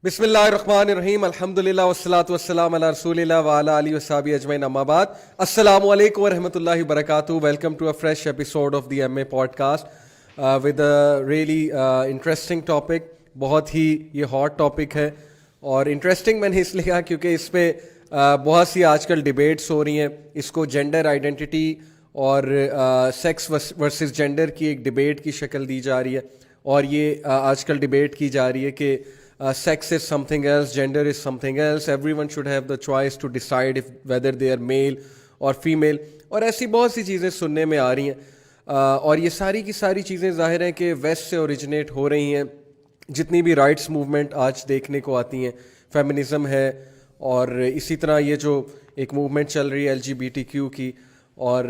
بسم اللہ الرحمن الرحیم الحمدللہ والصلاۃ والسلام علی رسول اللہ وعلی آلہ وصحبہ اجمعین اما بعد. السلام علیکم ورحمۃ اللہ وبرکاتہ. Welcome to a fresh episode of the M A podcast with a really interesting topic. بہت ہی یہ ہاٹ ٹاپک ہے اور انٹرسٹنگ میں نے اس لیے کہا کیونکہ اس پہ بہت سی آج کل ڈبیٹس ہو رہی ہیں. اس کو جینڈر آئیڈینٹی اور سیکس ورسز جینڈر کی ایک ڈبیٹ کی شکل دی جا رہی ہے اور یہ آج کل ڈبیٹ کی جا رہی ہے کہ sex is something else, gender is something else, everyone should have the choice to decide if whether they are male or female. اور ایسی بہت سی چیزیں سننے میں آ رہی ہیں اور یہ ساری کی ساری چیزیں ظاہر ہیں کہ ویسٹ سے اوریجنیٹ ہو رہی ہیں. جتنی بھی رائٹس موومنٹ آج دیکھنے کو آتی ہیں, فیمنزم ہے اور اسی طرح یہ جو ایک موومنٹ چل رہی ہے LGBTQ کی, اور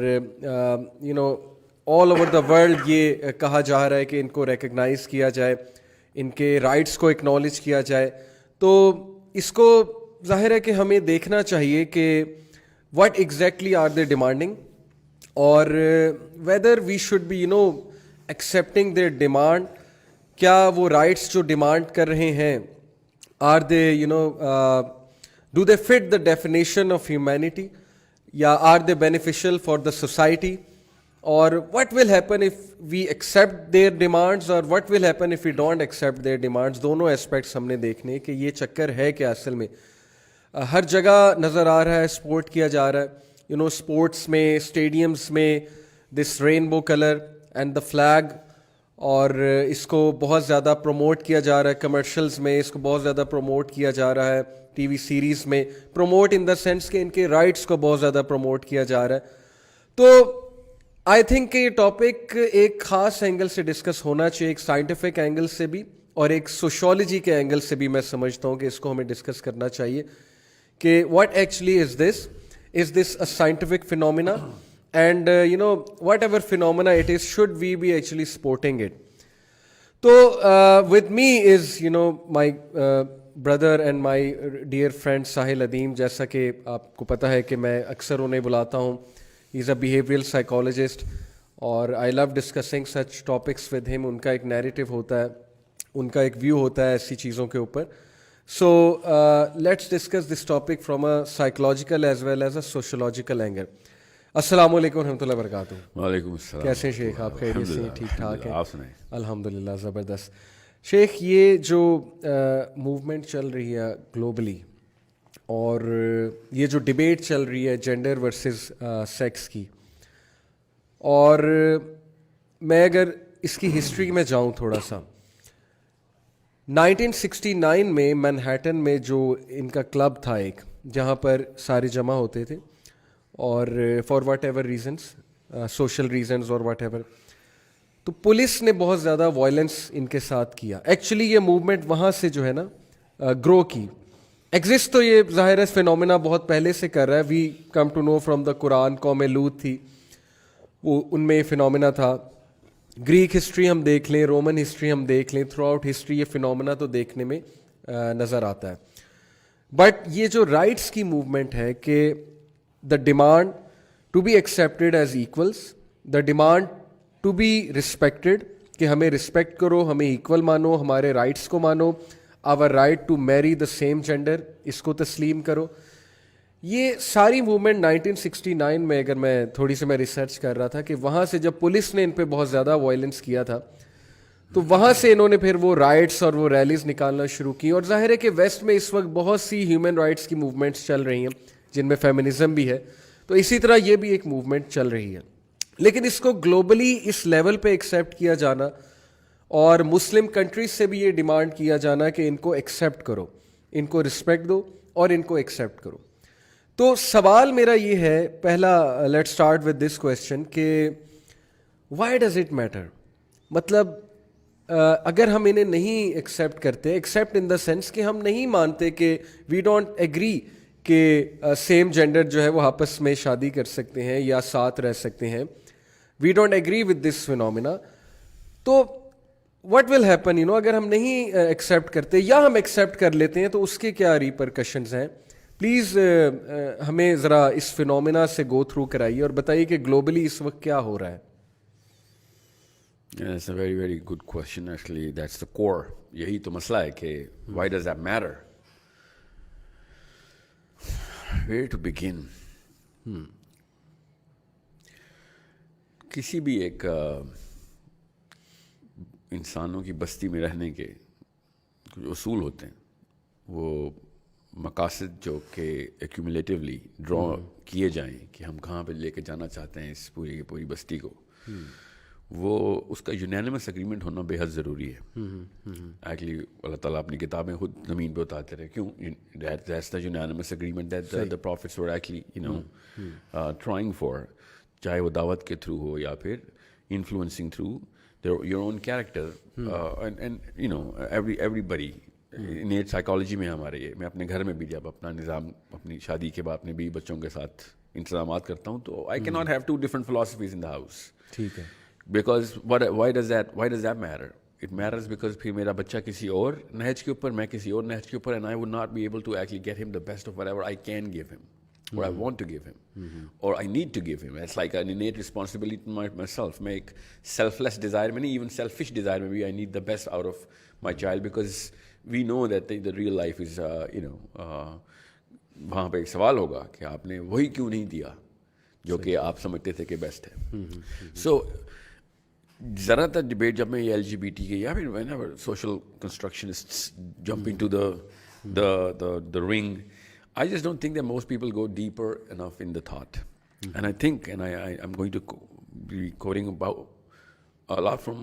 آل اوور دا ورلڈ یہ کہا جا رہا ہے کہ ان کو ریکگنائز کیا جائے, ان کے رائٹس کو اکنالج کیا جائے. تو اس کو ظاہر ہے کہ ہمیں دیکھنا چاہیے کہ what exactly are they demanding اور whether we should be accepting their demand. کیا وہ رائٹس جو ڈیمانڈ کر رہے ہیں are they do they fit the definition of humanity یا are they beneficial for the society, اور what will happen if we accept their demands اور what will happen if we don't accept their demands. دونوں aspects ہم نے دیکھنے کہ یہ چکر ہے کہ اصل میں ہر جگہ نظر آ رہا ہے, سپورٹ کیا جا رہا ہے. اسپورٹس میں, اسٹیڈیمس میں this rainbow colour and the flag, اور اس کو بہت زیادہ پروموٹ کیا جا رہا ہے. کمرشلز میں اس کو بہت زیادہ پروموٹ کیا جا رہا ہے, ٹی وی سیریز میں پروموٹ ان دا سینس کہ ان کے رائٹس کو بہت زیادہ پروموٹ کیا جا رہا ہے. تو آئی تھنک کہ یہ ٹاپک ایک خاص اینگل سے ڈسکس ہونا چاہیے, ایک سائنٹیفک اینگل سے بھی اور ایک سوشولوجی کے اینگل سے بھی. میں سمجھتا ہوں کہ اس کو ہمیں ڈسکس کرنا چاہیے کہ what actually is this a scientific phenomena, and whatever phenomena it is should we be actually supporting it. تو with me is my brother and my dear friend Sahil Adeem. جیسا کہ آپ کو پتہ ہے کہ میں اکثر انہیں بلاتا ہوں. ہی از اے بیہیویئرل سائیکالوجسٹ اور I love discussing such topics with him. ان کا ایک نیریٹو ہوتا ہے, ان کا ایک ویو ہوتا ہے ایسی چیزوں کے اوپر. So let's discuss this topic from a psychological as well as a sociological angle. السلام علیکم ورحمۃ اللہ وبرکاتہ. وعلیکم السلام. کیسے شیخ آپ؟ خیریت سے؟ ٹھیک ٹھاک ہے, آپ سنائیں. الحمد للہ زبردست. شیخ یہ جو موومنٹ چل رہی ہے گلوبلی اور یہ جو ڈبیٹ چل رہی ہے جینڈر ورسز سیکس کی, اور میں اگر اس کی ہسٹری میں جاؤں تھوڑا سا, 1969 میں مینہٹن میں جو ان کا کلب تھا ایک, جہاں پر سارے جمع ہوتے تھے اور for what ever reasons, social reasons اور واٹ ایور, تو پولیس نے بہت زیادہ وائلنس ان کے ساتھ کیا. ایکچولی یہ موومنٹ وہاں سے جو ہے نا گرو کی. ایگزسٹ تو یہ ظاہر ہے فینومینا بہت پہلے سے کر رہا ہے. وی come to know from the قرآن, قوم لوط تھی وہ, ان میں یہ فینومینا تھا. گریک ہسٹری ہم دیکھ لیں, رومن ہسٹری ہم دیکھ لیں, تھرو آؤٹ ہسٹری یہ فینومینا تو دیکھنے میں نظر آتا ہے. بٹ یہ جو رائٹس کی موومنٹ ہے کہ the demand to be accepted as equals, the demand to be respected, کہ ہمیں رسپیکٹ کرو, ہمیں ایکول مانو, ہمارے رائٹس کو مانو, آور right to marry the same gender, اس کو تسلیم کرو. یہ ساری موومنٹ 1969 میں, اگر میں تھوڑی سی میں ریسرچ کر رہا تھا کہ وہاں سے جب پولیس نے ان پہ بہت زیادہ وائلنس کیا تھا تو وہاں سے انہوں نے پھر وہ رائٹس اور وہ ریلیز نکالنا شروع کی. اور ظاہر ہے کہ ویسٹ میں اس وقت بہت سی ہیومن رائٹس کی موومنٹس چل رہی ہیں جن میں فیمنزم بھی ہے, تو اسی طرح یہ بھی ایک موومنٹ چل رہی ہے. لیکن اس کو گلوبلی اس لیول پہ ایکسیپٹ کیا جانا اور مسلم کنٹریز سے بھی یہ ڈیمانڈ کیا جانا کہ ان کو ایکسیپٹ کرو, ان کو رسپیکٹ دو اور ان کو ایکسیپٹ کرو. تو سوال میرا یہ ہے, پہلا let start with this question کہ وائی ڈز اٹ میٹر. مطلب اگر ہم انہیں نہیں ایکسیپٹ کرتے, ایکسیپٹ ان دا سینس کہ ہم نہیں مانتے کہ وی ڈونٹ ایگری کہ سیم جینڈر جو ہے وہ آپس میں شادی کر سکتے ہیں یا ساتھ رہ سکتے ہیں, we don't agree with this phenomena, تو وٹ ول ہیپن اگر ہم نہیں ایکسیپٹ کرتے یا ہم ایکسیپٹ کر لیتے ہیں تو اس کے کیا ریپرکشنز ہیں. پلیز ہمیں ذرا اس فینومینا سے گو تھرو کرائیے اور بتائیے کہ گلوبلی اس وقت کیا ہو رہا ہے. Yeah, that's a very, very good question. Actually, that's the core. یہی تو مسئلہ ہے کہ why does that matter? Where to begin? کسی بھی ایک انسانوں کی بستی میں رہنے کے کچھ اصول ہوتے ہیں. وہ مقاصد جو کہ ایکومولیٹیولی ڈرا کیے جائیں کہ ہم کہاں پہ لے کے جانا چاہتے ہیں اس پوری کی پوری بستی کو, وہ اس کا یونینیمس اگریمنٹ ہونا بے حد ضروری ہے. ایکچولی اللہ تعالیٰ اپنی کتابیں خود زمین پہ بتاتے رہے کیوں that's the unanimous agreement that the prophets were actually trying for, چاہے وہ دعوت کے تھرو ہو یا پھر influencing through your own character and every net psychology میں ہمارے یہ, میں اپنے گھر میں بھی جب اپنا نظام اپنی شادی کے بعد اپنے بیوی بچوں کے ساتھ انتظامات کرتا ہوں تو I can not have two different philosophies in the house. ٹھیک ہے. Because why does that matter? It matters because پھر میرا بچہ کسی اور نہج کے اوپر, میں کسی اور نہج کے اوپر, and I would not be able to actually get him the best of whatever I can give him, or I want to give him, or I need to give him. It's like an innate responsibility to myself. میں ایک selfless desire میں نہیں, even selfish desire میں بھی I need the best out of my child because we know that the real life is وہاں پہ ایک سوال ہوگا کہ آپ نے وہی کیوں نہیں دیا جو کہ آپ سمجھتے تھے کہ بیسٹ ہے. سو ذرا تر ڈبیٹ جب میں یہ ایل جی بی ٹی کے یا پھر whenever social constructionists jump into the ring, I just don't think that most people go deeper enough in the thought. And I think, and I'm going to be quoting about a lot from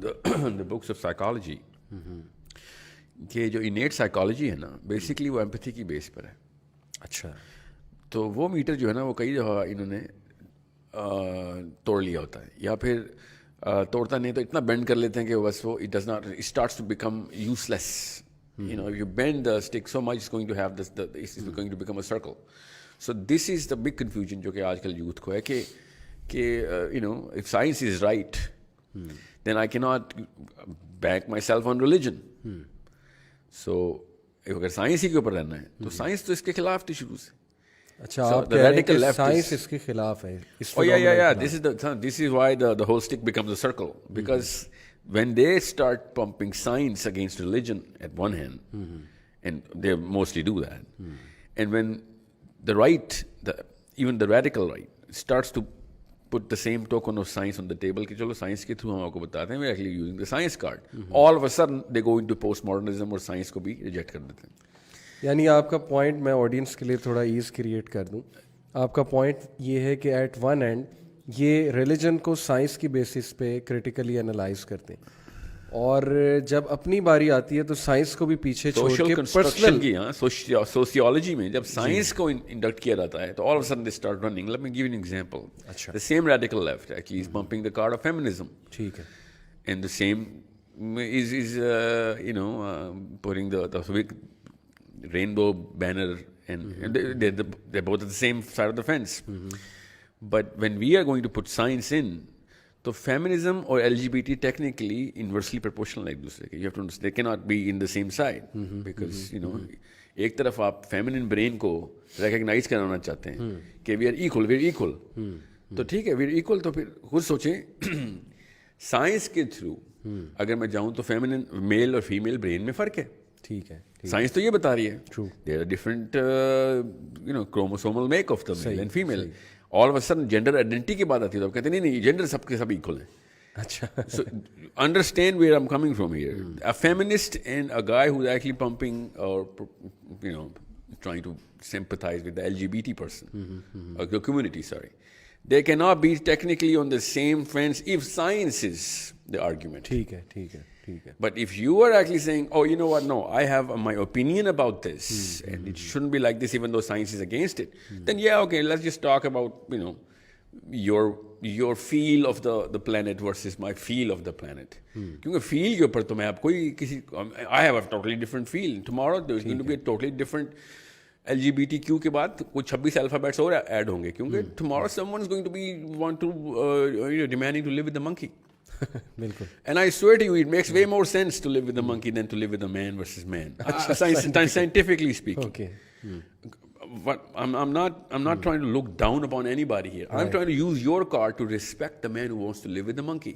the books of psychology, کہ جو innate psychology ہے نا basically وہ empathy کی بیس پر ہے. اچھا. تو وہ میٹر جو ہے نا وہ کئی دفعہ انہوں نے توڑ لیا ہوتا ہے, یا پھر توڑتا نہیں تو اتنا بینڈ کر لیتے ہیں کہ بس وہ it does not starts to become useless. You know you bend the stick so much is going to have this is going to become a circle. So this is the big confusion جو کہ آج کل youth کو ہے کہ you know if science is right then I can not back myself on religion. سو اگر science ہی کے اوپر رہنا ہے تو سائنس تو اس کے خلاف تھی شروع سے. اچھا, آپ کہہ رہے ہیں کہ سائنس اس کے خلاف ہے. This is why the whole stick becomes a circle, because when they start pumping science against religion at one hand, and they mostly do that, and when the right, even the radical right, starts to put the same token of science on the table کہ چلو science کے through ہم آپ کو بتاتے ہیں, we're actually using the science card, all of a sudden they go into postmodernism اور science کو بھی ریجیکٹ کر دیتے ہیں. یعنی آپ کا پوائنٹ, میں آڈینس کے لیے تھوڑا ایز کریٹ کر دوں, آپ کا پوائنٹ یہ ہے کہ ایٹ ون اینڈ یہ ریلیجن کو سائنس کی بیسس پہ کریٹیکلی انالائز کرتے ہیں, اور جب اپنی باری آتی ہے تو سائنس کو بھی پیچھے چھوڑ کے پرسنل کی سوشیولوجی میں جب سائنس کو انڈکٹ کیا جاتا ہے تو all of a sudden they start running. Let me give you an example. The same radical left actually is pumping the card of feminism. ٹھیک ہے. And the same is you know putting the rainbow banner, and they're both at the same side of the fence. But when we are going to put science in, تو feminism اور L G B T technically inversely proportional ایک دوسرے کے. You have to understand they can not be in the same side, because you know ایک طرف آپ feminine brain کو recognise کرانا چاہتے ہیں کہ we are equal, we are equal, تو ٹھیک ہے وی آر ایکول, تو پھر خود سوچیں سائنس کے تھرو اگر میں جاؤں تو فیمنن میل اور فیمیل برین میں فرق ہے. ٹھیک ہے, سائنس تو یہ بتا رہی ہے there are different you know chromosomal make of the male and female. All of a sudden gender identity کی بات آتی ہے تو کہتے ہیں نہیں جینڈر سب کے سب ایکول ہیں. اچھا, so understand where I'm coming from here. A feminist and a guy who's actually pumping or you know trying to sympathize with the LGBT person or the community, sorry, they cannot be technically on the same fence if science is the argument. ٹھیک ہے, ٹھیک ہے, ٹھیک ہے. But if you are actually saying, oh, you know what, no, I have my opinion about this and it shouldn't be like this even though science is against it, then yeah, okay, let's just talk about, you know, your feel of the planet versus my feel of the planet. کیونکہ فیل کے اوپر تو میں آپ کوئی کسی I have a totally different feel. Tomorrow there is going to be a totally different LGBTQ کے بعد کوئی 26 الفابیٹس اور ایڈ ہوں گے, کیونکہ tomorrow someone is going to be want to demanding to live with the monkey. بالکل. And I swear to you, it makes way more sense to live with the monkey than to live with a man versus man. Scientifically speaking. Okay. But I'm not trying to look down upon anybody here. I'm trying to use your card to respect the man who wants to live with the monkey.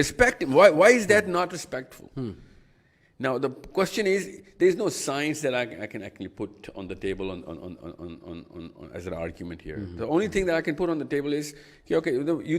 Respect him. Why is that not respectful? Now the question is, there is no science that I can actually put on the table on as an argument here. The only thing that I can put on the table is, okay, you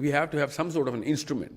we have to have some sort of an instrument.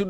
to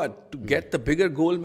what? To get the bigger goal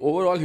overall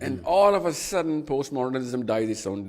And all of a sudden postmodernism dies its own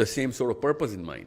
the same sort of purpose in mind.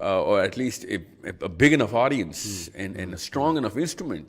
Or at least a big enough audience and a strong enough instrument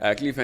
Actually if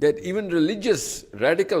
that even religious radical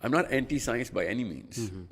I'm not anti-science by any means.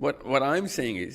What I'm saying is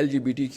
LGBTQ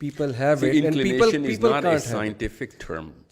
People have it, and people is can't not a have it. scientific term.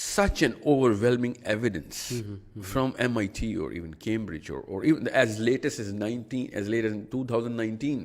such an overwhelming evidence from MIT or even Cambridge or even as late as 2019.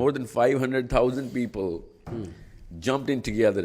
More than 500,000 people jumped in together.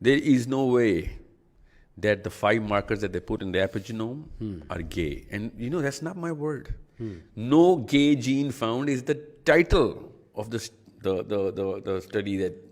There is no way that the 5 markers that they put in the epigenome are gay. And that's not my word. No gay gene found is the title of the study that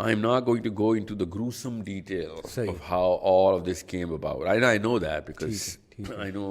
I am not going to go into the gruesome details of how all of this came about. I know that because I know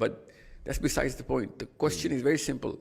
But that's besides the point. The question is very simple.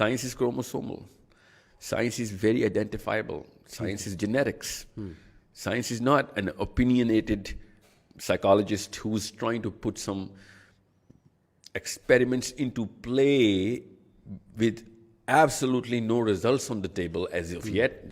Science is chromosomal. Science is very identifiable. Science is genetics. Science is not an opinionated psychologist who's trying to put some experiments into play with absolutely no results on the table as of yet.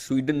Sweden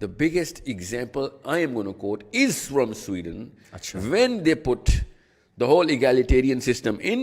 The biggest example I am going to quote is from Sweden. When they put the whole egalitarian system in,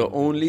The only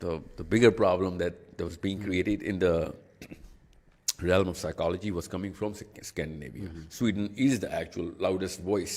the bigger problem that was being created in the realm of psychology was coming from Scandinavia. Sweden is the actual loudest voice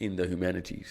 in the humanities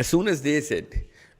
As soon as they said,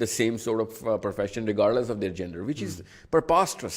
the same sort of profession regardless of their gender, which is preposterous.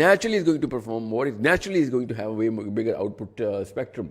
naturally is going to perform more, naturally is going to have a way bigger output spectrum,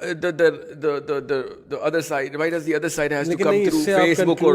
the other side, why does the other side has to come through Facebook or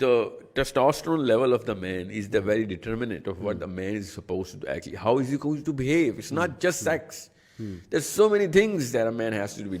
the testosterone level of the man is the very determinant of what the man is supposed to actually, how is he going to behave. It's not just sex. There's so many things that a man has to be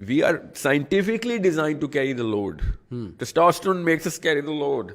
We are scientifically designed to carry the load. Testosterone makes us carry the load.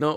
Now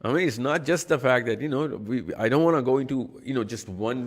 I mean, it's not just the fact that, you know, I don't want to go into, you know, just one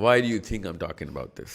why do you think I'm talking about this?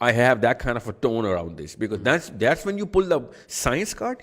I have that kind of a tone around this, because that's when you pull the science card.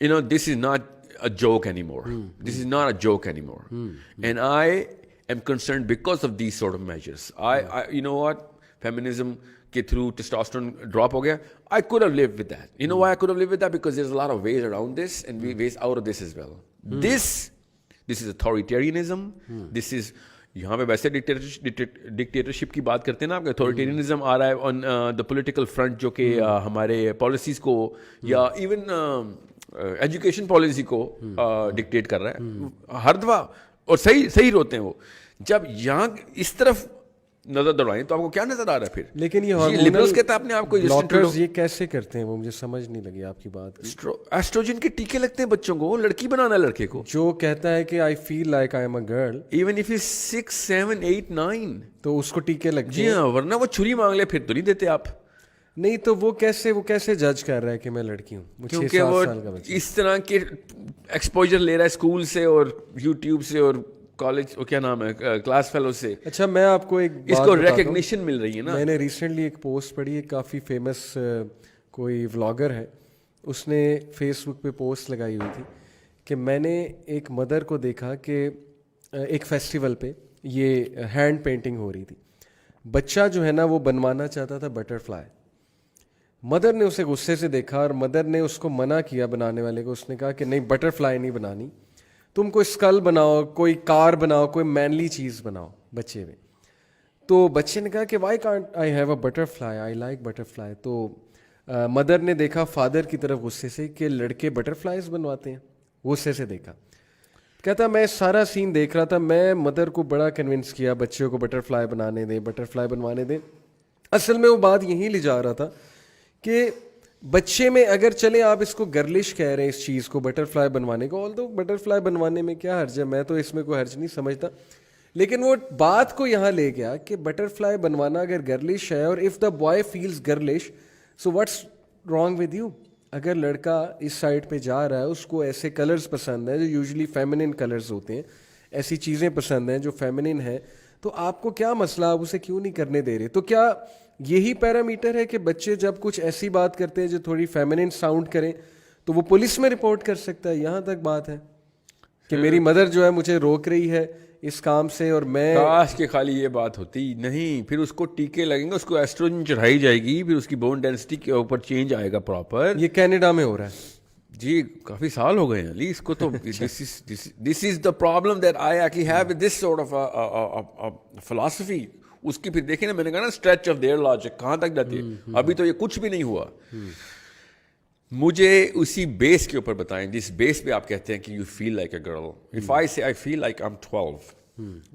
you know, this is not a joke anymore. This is not a joke anymore. And I am concerned because of these sort of measures. I you know what? Feminism ke through testosterone drop ho gaya. I could have lived with that. You know why I could have lived with that? Because there's a lot of ways around this and ways out of this as well. This is authoritarianism. This is یہاں پہ ویسے dictatorship کی بات کرتے ہیں نا آپ کا اتھارٹیرینزم آ رہا ہے آن دا پولیٹیکل فرنٹ جو کہ ہمارے پالیسیز کو یا ایون ایجوکیشن پالیسی کو ڈکٹیٹ کر رہا ہے ہر دفعہ اور صحیح روتے ہیں وہ. جب یہاں اس طرف نظر دوڑائیں تو آپ کو کیا نظر آ رہا ہے پھر؟ لیکن یہ لبرلز کہتے ہیں اپنے آپ کو یہ کیسے کرتے ہیں وہ مجھے سمجھ نہیں لگی آپ کی بات. ایسٹروجن کے ٹیکے لگتے ہیں بچوں کو, لڑکی بنانا ہے لڑکے کو. جو کہتا ہے کہ I feel like I am a girl even if 6 7 8 9 تو اس کو ٹیکے لگتے ہیں. جی ہاں, ورنہ وہ چھری مانگ لے پھر تو نہیں دیتے آپ. نہیں تو وہ کیسے جج کر رہا ہے کہ میں لڑکی ہوں؟ کیونکہ وہ اس طرح کے ایکسپوجر لے رہا ہے اسکول سے اور یوٹیوب سے اور کالج کیا نام ہے کلاس فیلو سے. اچھا میں آپ کو ایک اس کو ریکگنیشن مل رہی ہے نا. میں نے ریسنٹلی ایک پوسٹ پڑھی ہے, کافی فیمس کوئی ولاگر ہے, اس نے فیس بک پہ پوسٹ لگائی ہوئی تھی کہ میں نے ایک مدر کو دیکھا کہ ایک فیسٹیول پہ یہ ہینڈ پینٹنگ ہو رہی تھی. بچہ جو ہے نا وہ بنوانا چاہتا تھا بٹر فلائی. مدر نے اسے غصے سے دیکھا اور مدر نے اس کو منع کیا بنانے والے کو. اس نے کہا کہ نہیں بٹر فلائی نہیں بنانی, تم کوئی اسکل بناؤ, کوئی کار بناؤ, کوئی مینلی چیز بناؤ بچے میں. تو بچے نے کہا کہ why can't I have a butter fly, I like butter fly. تو مدر نے دیکھا فادر کی طرف غصے سے کہ لڑکے بٹر فلائز بنواتے ہیں, غصے سے دیکھا. کہتا میں سارا سین دیکھ رہا تھا, میں مدر کو بڑا کنونس کیا بچوں کو بٹر فلائی بنانے دیں, بٹر فلائی بنوانے دیں. اصل میں وہ بات یہیں لے جا رہا تھا کہ بچے میں اگر چلے آپ اس کو گرلش کہہ رہے ہیں اس چیز کو بٹر فلائی بنوانے کو, آل دو بٹر فلائی بنوانے میں کیا حرج ہے, میں تو اس میں کوئی حرج نہیں سمجھتا. لیکن وہ بات کو یہاں لے گیا کہ بٹر فلائی بنوانا اگر گرلش ہے, اور if the boy feels girlish so what's wrong with you. اگر لڑکا اس سائڈ پہ جا رہا ہے, اس کو ایسے کلرز پسند ہیں جو یوزلی فیمنن کلرز ہوتے ہیں, ایسی چیزیں پسند ہیں جو فیمنن ہیں, تو آپ کو کیا مسئلہ, آپ اسے کیوں نہیں کرنے دے رہے؟ تو کیا یہی پیرامیٹر ہے کہ بچے جب کچھ ایسی بات کرتے ہیں جو تھوڑی فیمنن ساؤنڈ کریں تو وہ پولیس میں رپورٹ کر سکتا ہے؟ یہاں تک بات ہے کہ میری مدر جو ہے مجھے روک رہی ہے اس کام سے, اور میں کاش کہ خالی یہ بات ہوتی. نہیں, پھر اس کو ٹیکے لگیں گے, اس کو ایسٹروجن چڑھائی جائے گی, پھر اس کی بون ڈینسٹی کے اوپر چینج آئے گا پراپر. یہ کینیڈا میں ہو رہا ہے جی, کافی سال ہو گئے ہیں علی اس کو. تو this is the problem that I actually have with this sort of philosophy. اس کی پھر دیکھیں نا, میں نے کہا نا اسٹریچ آف دیئر لاجک کہاں تک جاتی ہے. ابھی تو یہ کچھ بھی نہیں ہوا. مجھے اسی بیس کے اوپر بتائیں جس بیس پہ آپ کہتے ہیں کہ you feel like a girl. If I say I feel like I am 12,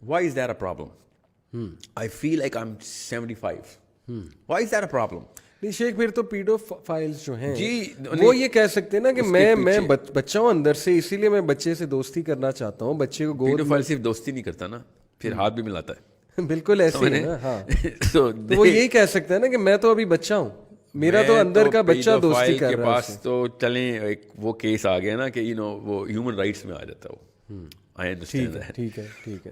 why is that a problem? I feel like I am 75, why is that a problem? نہیں شیخ, پھر تو پیڈو فائلز جو ہیں جی وہ یہ کہہ سکتے ہیں نا کہ میں بچہ ہوں اندر سے, اسی لیے میں بچے سے دوستی کرنا چاہتا ہوں. بچے کو پیڈو فائل صرف دوستی نہیں کرتا نا, پھر ہاتھ بھی ملاتا ہے. بالکل ایسے ہی نا. ہاں تو وہ یہی کہہ سکتا ہے نا کہ میں تو ابھی بچہ ہوں, میرا تو اندر کا بچہ دوستی کر رہا ہے. پاس تو چلیں ایک وہ کیس آ گیا نا کہ یو نو وہ ہیومن رائٹس میں آ جاتا ہے وہ. I understand that. ٹھیک ہے ٹھیک ہے.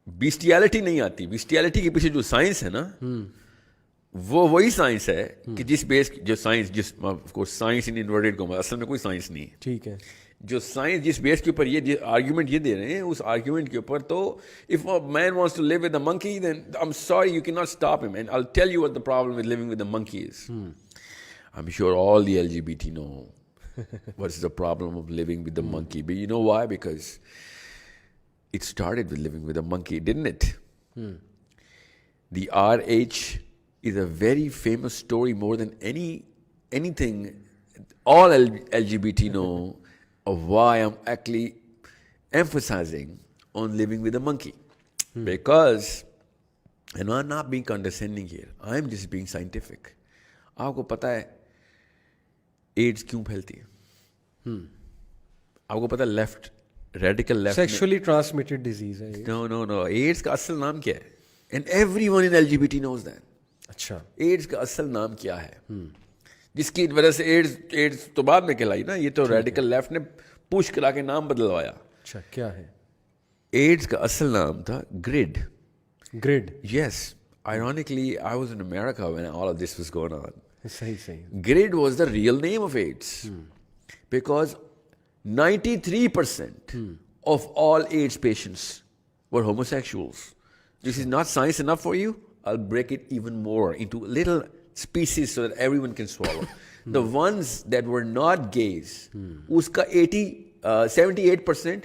بیسٹیالٹی نہیں آتی. بیسٹیالٹی کے پیچھے جو سائنس ہے نا, وہ وہی سائنس ہے کہ جس بیس جو سائنس جس سائنس ان انورٹڈ کو اصل میں کوئی سائنس نہیں ہے. ٹھیک ہے. جو سائنس جس بیس کے اوپر یہ آرگیومنٹ یہ دے رہے ہیں, اس آرگیومنٹ کے اوپر تو if a man wants to live with a monkey then I am sorry you can not stop him. And I will tell you what the problem with living with a monkey is. I am sure all the LGBT no what is the problem of living with the monkey. But you know why? Because it started with living with a monkey, didn't it? The RH is a very famous story, more than anything all LGBT know of why I'm actually emphasizing on living with a monkey. Because, and I'm not being condescending here, I'm just being scientific. آپ کو پتہ ہے ads کیوں پھیلتی ہے؟ آپ کو پتہ ہے left radical left sexually transmitted disease ہے. نو ایڈس کا اصل نام کیا ہے؟ And every one in LGBT knows that. اچھا, ایڈس کا اصل نام کیا ہے جس کی وجہ سے ایڈس تو بعد میں کہلائی نا, یہ تو ریڈیکل لیفٹ نے پوش کرا کے نام بدلوایا. اچھا کیا ہے؟ ایڈس کا اصل نام تھا grid. Grid. Yes, ironically I was in America when all of this was going on. صحیح. GRID was the real name of AIDS. Because 93% of all AIDS patients were homosexuals. This is not science enough for you? I'll break it even more into little species so that everyone can swallow. The ones that were not gays, uska 78%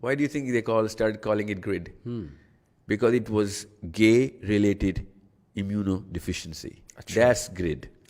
Why do you think they started calling it grid? Because it was gay related immunodeficiency. That's grid.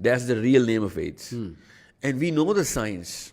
That's the real name of AIDS. And we know the science.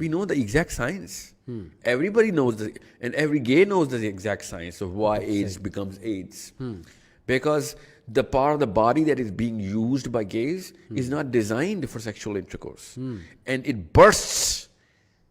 We know the exact science. Everybody knows and every gay knows the exact science of why AIDS becomes AIDS. Because the part of the body that is being used by gays is not designed for sexual intercourse. And it bursts.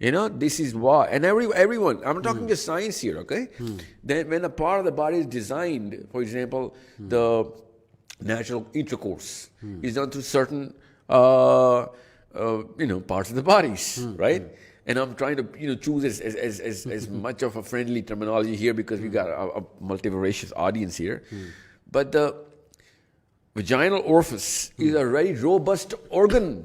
You know, this is why. And everyone, I'm talking just science here, okay? Then when a part of the body is designed, for example, the natural intercourse is done through certain, parts of the bodies, right? And I'm trying to, choose as much of a friendly terminology here because we got a multivarious audience here. But the vaginal orifice is a very robust organ.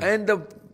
And the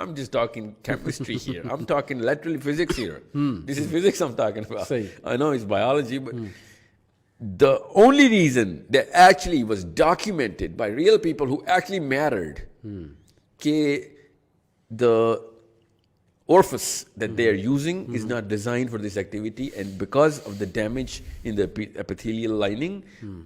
I'm just talking chemistry here. I'm talking literally physics here. This is physics I'm talking about. Sahi. I know it's biology, but the only reason that actually was documented by real people who actually mattered, that the orifice that they are using is not designed for this activity, and because of the damage in the epithelial lining,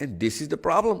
And this is the problem.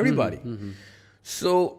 everybody. So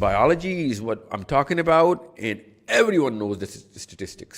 biology is what I'm talking about, and everyone knows the statistics.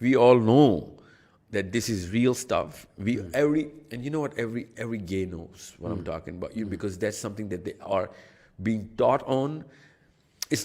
We all know that this is real stuff. And you know what, every gay knows what I'm talking about, because that's something that they are being taught on. It's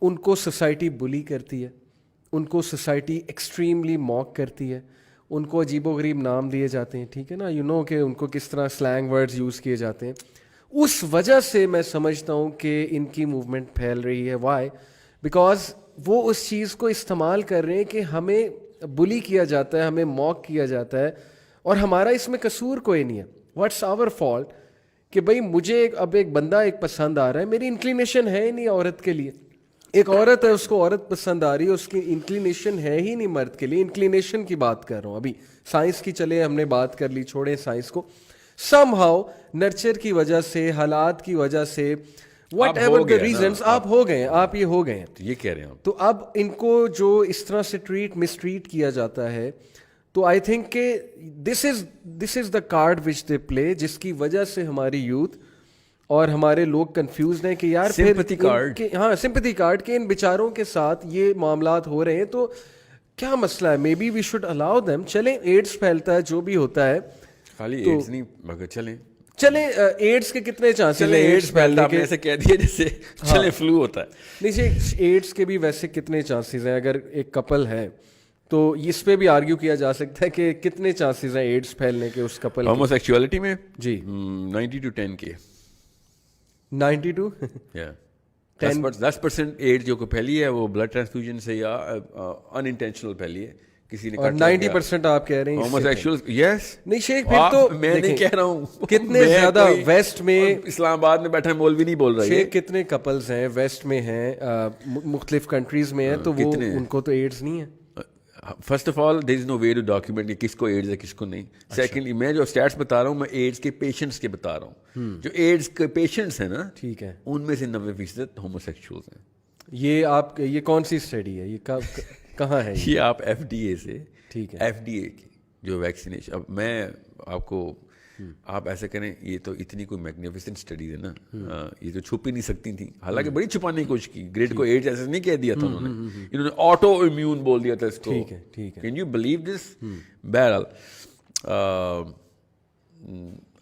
ان کو society بلی کرتی ہے, ان کو society extremely موک کرتی ہے, ان کو عجیب و غریب نام دیے جاتے ہیں, ٹھیک ہے نا, یو نو کہ ان کو کس طرح سلینگ ورڈز یوز کیے جاتے ہیں. اس وجہ سے میں سمجھتا ہوں کہ ان کی موومنٹ پھیل رہی ہے. وائی؟ بیکاز وہ اس چیز کو استعمال کر رہے ہیں کہ ہمیں بلی کیا جاتا ہے, ہمیں موک کیا جاتا ہے, اور ہمارا اس میں قصور کوئی نہیں ہے. واٹس آور فالٹ کہ بھائی مجھے اب ایک بندہ ایک پسند آ رہا ہے, میری انکلینیشن ہے ہی نہیں عورت کے لیے. ایک عورت ہے, اس کو عورت پسند آ رہی ہے, اس کی انکلینیشن ہے ہی نہیں مرد کے لیے. انکلینیشن کی بات کر رہا ہوں ابھی, سائنس کی چلے ہم نے بات کر لی, چھوڑیں سائنس کو. سم ہاؤ نرچر کی وجہ سے, حالات کی وجہ سے, واٹ ایور دا ریزنس, آپ ہو گئے ہیں, آپ یہ ہو گئے ہیں. یہ کہہ رہے ہیں تو اب ان کو جو اس طرح سے مسٹریٹ کیا جاتا ہے, تو آئی تھنک کہ دس از دا کارڈ وچ دے پلے, جس کی وجہ سے ہماری یوتھ اور ہمارے لوگ کنفیوزڈ ہیں کہ یار سمپتھی کارڈ, ہاں سمپتھی کارڈ کے ان بیچاروں کے ساتھ یہ معاملات ہو رہے ہیں, تو کیا مسئلہ ہے؟ May be we should allow them. چلیں ایڈس پھیلتا ہے, جو بھی ہوتا ہے, خالی ایڈس نہیں مگر چلیں ایڈس کے کتنے چانسز ہیں ایڈس پھیلتا ہے, ایسے کہہ دیا جیسے چلے فلو ہوتا ہے. نہیں جی, ایڈس کے بھی ویسے کتنے چانسز ہیں؟ اگر ایک کپل ہے تو اس پہ بھی آرگیو کیا جا سکتا ہے کہ کتنے چانسز ہیں ایڈس پھیلنے کے اس کپل. ہومو سیکچولیٹی میں جی 90 to 10 کے 92 10% ایڈ جو پھیلی ہے وہ بلڈ ٹرانسفیوژن سے یا ان انٹینشنل پھیلی ہے, کسی نے. اور 90% آپ کہہ رہے ہیں ہومو سیکشول. یس نہیں شیخ, پھر تو میں نہیں کہہ رہا ہوں, کتنے زیادہ ویسٹ میں, اسلام آباد میں بیٹھا مولوی نہیں بول رہا ہے, کتنے کپلز ہیں ویسٹ میں ہیں, مختلف کنٹریز میں ہیں, تو وہ ان کو تو ایڈز نہیں ہے. First of all there is no way to document کہ کس کو ایڈز ہے کس کو نہیں. سیکنڈلی میں جو اسٹیٹس بتا رہا ہوں میں ایڈز کے پیشنٹس کے بتا رہا ہوں. جو ایڈز کے پیشنٹس ہیں نا, ٹھیک ہے, ان میں سے 90% ہومو سیکشولز ہیں. یہ کون سی اسٹڈی ہے, یہ کہاں ہے؟ یہ آپ ایف ڈی اے سے, ٹھیک ہے, ایف ڈی اے کی جو ویکسینیشن. اب میں آپ کو, آپ ایسا کریں, یہ تو اتنی کوئی میگنیفیسنٹ اسٹڈیز ہے نا, یہ تو چھپ ہی نہیں سکتی تھیں, حالانکہ بڑی چھپانے کی کوشش کی. گریڈ کو ایڈز ایسے نہیں کہہ دیا تھا انہوں نے, انہوں نے آٹو امیون بول دیا تھا اس کو. ٹھیک ہے, ٹھیک ہے. Can you believe this? بہرحال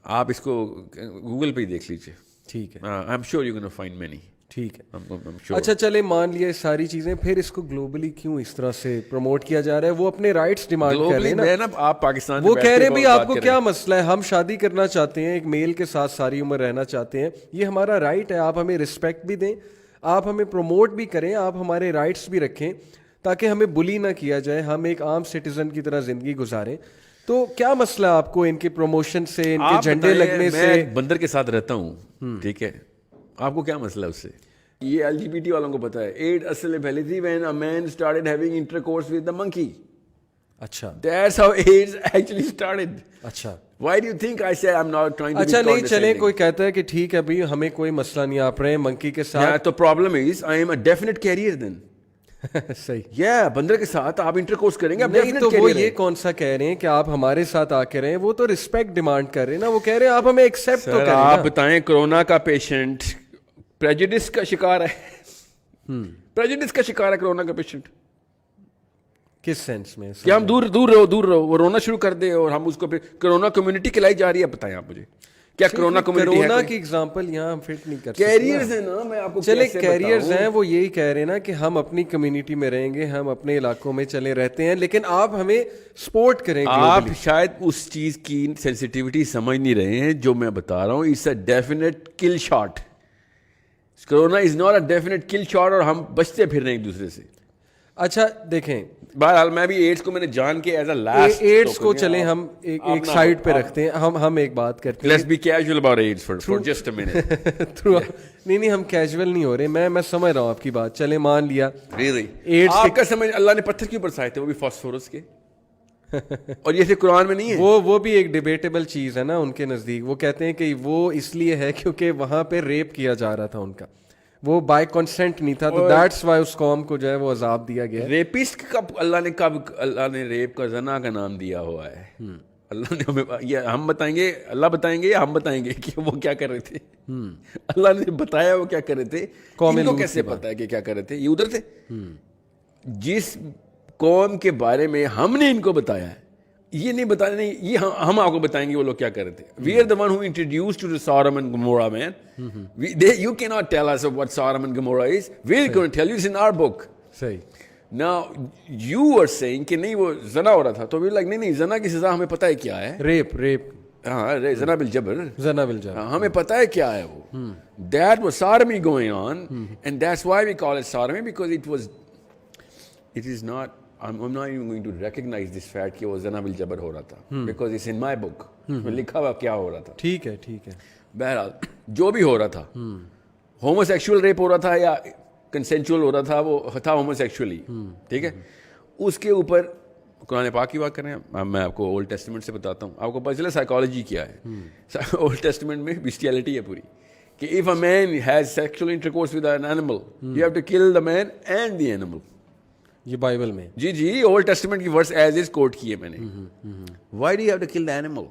آپ اس کو گوگل پہ ہی دیکھ لیجیے. ٹھیک ہے, آئی am sure you can find many. ٹھیک ہے, اچھا چلے مان لیا ساری چیزیں, پھر اس کو گلوبلی کیوں اس طرح سے پروموٹ کیا جا رہا ہے؟ وہ اپنے رائٹس ڈیمانڈ کر رہے ہیں نا. آپ پاکستان, وہ کہہ رہے ہیں بھائی آپ کو کیا مسئلہ ہے, ہم شادی کرنا چاہتے ہیں, ایک میل کے ساتھ ساری عمر رہنا چاہتے ہیں, یہ ہمارا رائٹ ہے, آپ ہمیں رسپیکٹ بھی دیں, آپ ہمیں پروموٹ بھی کریں, آپ ہمارے رائٹس بھی رکھیں تاکہ ہمیں بلی نہ کیا جائے, ہم ایک عام سٹیزن کی طرح زندگی گزاریں. تو کیا مسئلہ آپ کو ان کے پروموشن سے, ان کے جھنڈے لگنے سے؟ میں بندر کے ساتھ رہتا ہوں, ٹھیک ہے, آپ کو کیا مسئلہ اس سے؟ یہ ایل جی بی ٹی والوں کو پتا ہے ایڈ اصل میں پھیلی تھی when a man started having intercourse with the monkey. اچھا, that's how AIDS actually started. اچھا, why do you think I say I'm not trying to? اچھا نہیں چلیں, کوئی کہتا ہے کہ ٹھیک ہے بھائی ہمیں کوئی مسئلہ نہیں, آپ رہے منکی کے ساتھ. تو problem is I am a definite carrier then. صحیح, بندر کے ساتھ آپ انٹرکورس کریں گے. نہیں تو وہ یہ کون سا کہہ رہے ہیں کہ آپ ہمارے ساتھ آ کے رہیں, وہ تو رسپیکٹ ڈیمانڈ کر رہے ہیں نا, وہ کہہ رہے ہیں آپ ہمیں ایکسیپٹ تو کریں. آپ بتائیں کرونا کا پیشنٹ پریجوڈس کا شکار ہے, پریجوڈس کا شکار ہے کرونا کا پیشنٹ. کس سینس میں کہ ہم دور رہو, وہ رونا شروع کر دے اور ہم اس کو پھر کرونا کمیونٹی کھلائی جا رہی ہے. بتائیں آپ مجھے کیا کرونا کمیونٹی ہے؟ کرونا کی ایگزامپل یہاں ہم فٹ نہیں کر سکتے. کیریئرز ہیں نا, میں آپ کو چلے کیریئرز ہیں, وہ یہی کہہ رہے ہیں نا کہ ہم اپنی کمیونٹی میں رہیں گے, ہم اپنے علاقوں میں چلے رہتے ہیں, لیکن آپ ہمیں سپورٹ کریں. آپ شاید اس چیز کی سینسٹیوٹی سمجھ نہیں رہے ہیں جو میں بتا رہا ہوں. It's a definite kill shot. Corona is not a definite kill shot, اور ہم بچتے پھر رہے ہیں ایک دوسرے سے. اچھا دیکھیں, بہرحال میں بھی ایڈس کو میں نے جان کے ایز اے لاسٹ, ایڈس کو چلیں ہم ایک سائڈ پہ رکھتے ہیں, ہم ایک بات کرتے ہیں. Let's be casual about AIDS for just a minute. نہیں ہم کیجول نہیں ہو رہے, میں سمجھ رہا ہوں آپ کی بات. چلیں مان لیا ایڈس آپ کا سمجھ, اللہ نے پتھر کیوں برسائے تھے, وہ بھی فاسفورس کے, اور یہ قرآن میں نہیں ہے. وہ بھی ایک ڈیبیٹیبل چیز ہے نا ان کے نزدیک. وہ کہتے ہیں کہ وہ اس لیے ہے کیونکہ وہاں پہ ریپ کیا جا رہا تھا ان کا, وہ بائی کنسنٹ نہیں تھا, تو دیٹس وائی اس قوم کو جو ہے وہ عذاب دیا گیا. ریپسٹ کب اللہ نے ریپ کا زنا کا نام دیا ہوا ہے؟ اللہ نے ہمیں, یہ ہم بتائیں گے, اللہ بتائیں گے یا ہم بتائیں گے کہ وہ کیا کر رہے تھے؟ اللہ نے بتایا وہ کیا کر رہے تھے. ان کو کیسے پتا ہے کہ کیا کر رہے تھے؟ یہ ادھر تھے. جس قوم کے بارے میں ہم نے ان کو بتایا ہے یہ نہیں بتانے نہیں, یہ ہم آپ کو بتائیں گے وہ لوگ کیا کر رہے تھے. We are the one who introduced to Sodom and Gomorrah, man. You cannot tell us what Sodom and Gomorrah is. We're going to tell you, it's in our book. صحیح. Now you are saying کہ نہیں وہ زنا ہو رہا تھا, تو we're like نہیں زنا کی سزا ہمیں پتہ ہے کیا ہے. ریپ ہاں, زنا بالجبر, زنا بالجبر, ہمیں پتہ ہے کیا ہے وہ. That was sodomy going on, and that's why we call it sodomy, because it is not, I'm not even going to recognize this fact کہ وہ زنا بالجبر ہو رہا تھا, because it's in my book. میں لکھا ہوا کیا ہو رہا تھا. ٹھیک ہے. بہرحال جو بھی ہو رہا تھا, ہومو سیکشول ریپ ہو رہا تھا یا کنسینچول ہو رہا تھا, وہ تھا ہومو سیکشولی. ٹھیک ہے, اس کے اوپر قرآن پاک کی بات کریں. میں آپ کو اولڈ ٹیسٹمنٹ سے بتاتا ہوں, آپ کو پتہ چلا سائیکالوجی کیا ہے. اولڈ ٹیسٹمنٹ میں بیسٹیلٹی ہے پوری, کہ if a man has sexual intercourse with an animal, you have to kill the man and the animal. یہ بائبل میں. جی اولڈ ٹیسٹمنٹ کی ورس ایز از کوٹ کیے میں نے. Why do you have to kill the animal?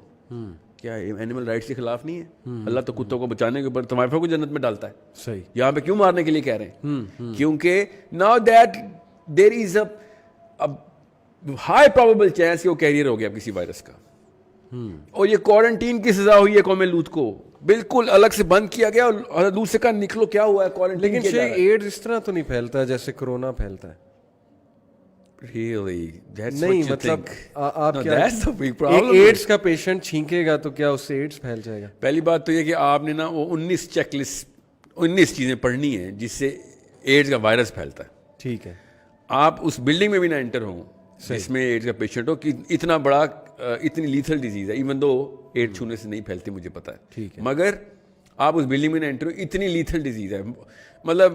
کیا animal rights کے خلاف نہیں ہے؟ اللہ تو کتوں کو بچانے کے اوپر تمہارے کو جنت میں ڈالتا ہے. صحیح. یہاں پہ کیوں مارنے کے لیے کہہ رہے ہیں؟ کیونکہ now that there is a high probable chance کہ وہ کیریئر ہو گیا کسی وائرس کا. اور یہ کوارنٹین کی سزا ہوئی ہے قوم لوط کو, بالکل الگ سے بند کیا گیا, اور لوط سے کہا نکلو, کیا ہوا ہے کوارنٹین. لیکن ایڈز اس طرح تو نہیں پھیلتا جیسے کرونا پھیلتا ہے. Really? That's نہیں, what you مطلب think? آپ No, کیا, that's the big problem. AIDS کا پیشنٹ چھینکے گا تو کیا اس سے ایڈز پھیل جائے گا؟ پہلی بات تو یہ کہ آپ نے نا وہ 19 چیک لسٹ 19 چیزیں پڑھنی ہیں جس سے ایڈز کا وائرس پھیلتا ہے. ٹھیک ہے. آپ اس بلڈنگ میں بھی نہ انٹر ہوں جس میں ایڈز کا پیشنٹ ہو, کہ اتنا بڑا اتنی لیتھل ڈیزیز ہے, ایون دو ایڈ چھونے سے نہیں پھیلتی مجھے پتا ہے. ٹھیک ہے. مگر آپ اس بلڈنگ میں نہ انٹر ہو, اتنی لیتھل ڈیزیز ہے. مطلب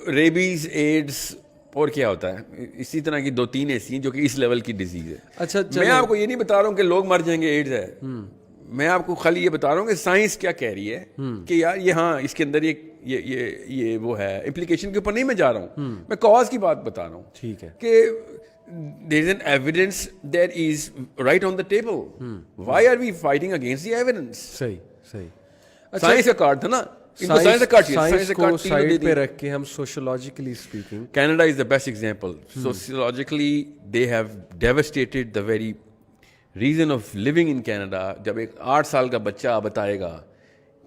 ریبیز, ایڈز, اور کیا ہوتا ہے اسی طرح کی 2-3 ایسی ہیں جو کہ اس لیول کی ڈیزیز ہے. اچھا, میں آپ کو یہ نہیں بتا رہا ہوں کہ لوگ مر جائیں گے ایڈز ہے, میں آپ کو خالی یہ بتا رہا ہوں کہ سائنس کیا کہہ رہی ہے کہ یار یہ ہاں اس کے اندر یہ وہ ہے. امپلیکیشن کے اوپر نہیں میں جا رہا ہوں, میں کاز کی بات بتا رہا ہوں. ٹھیک ہے. کہ there is an evidence that is right on the table. Why are we fighting against the evidence? صحیح. سائنس کا کارڈ تھا نا, سائنس کو سائڈ پہ رکھ کے ہم سوشولوجیکلی speaking. Canada is the best example. Sociologically they have devastated the very reason of living in Canada. جب ایک 8 سال کا بچہ بتائے گا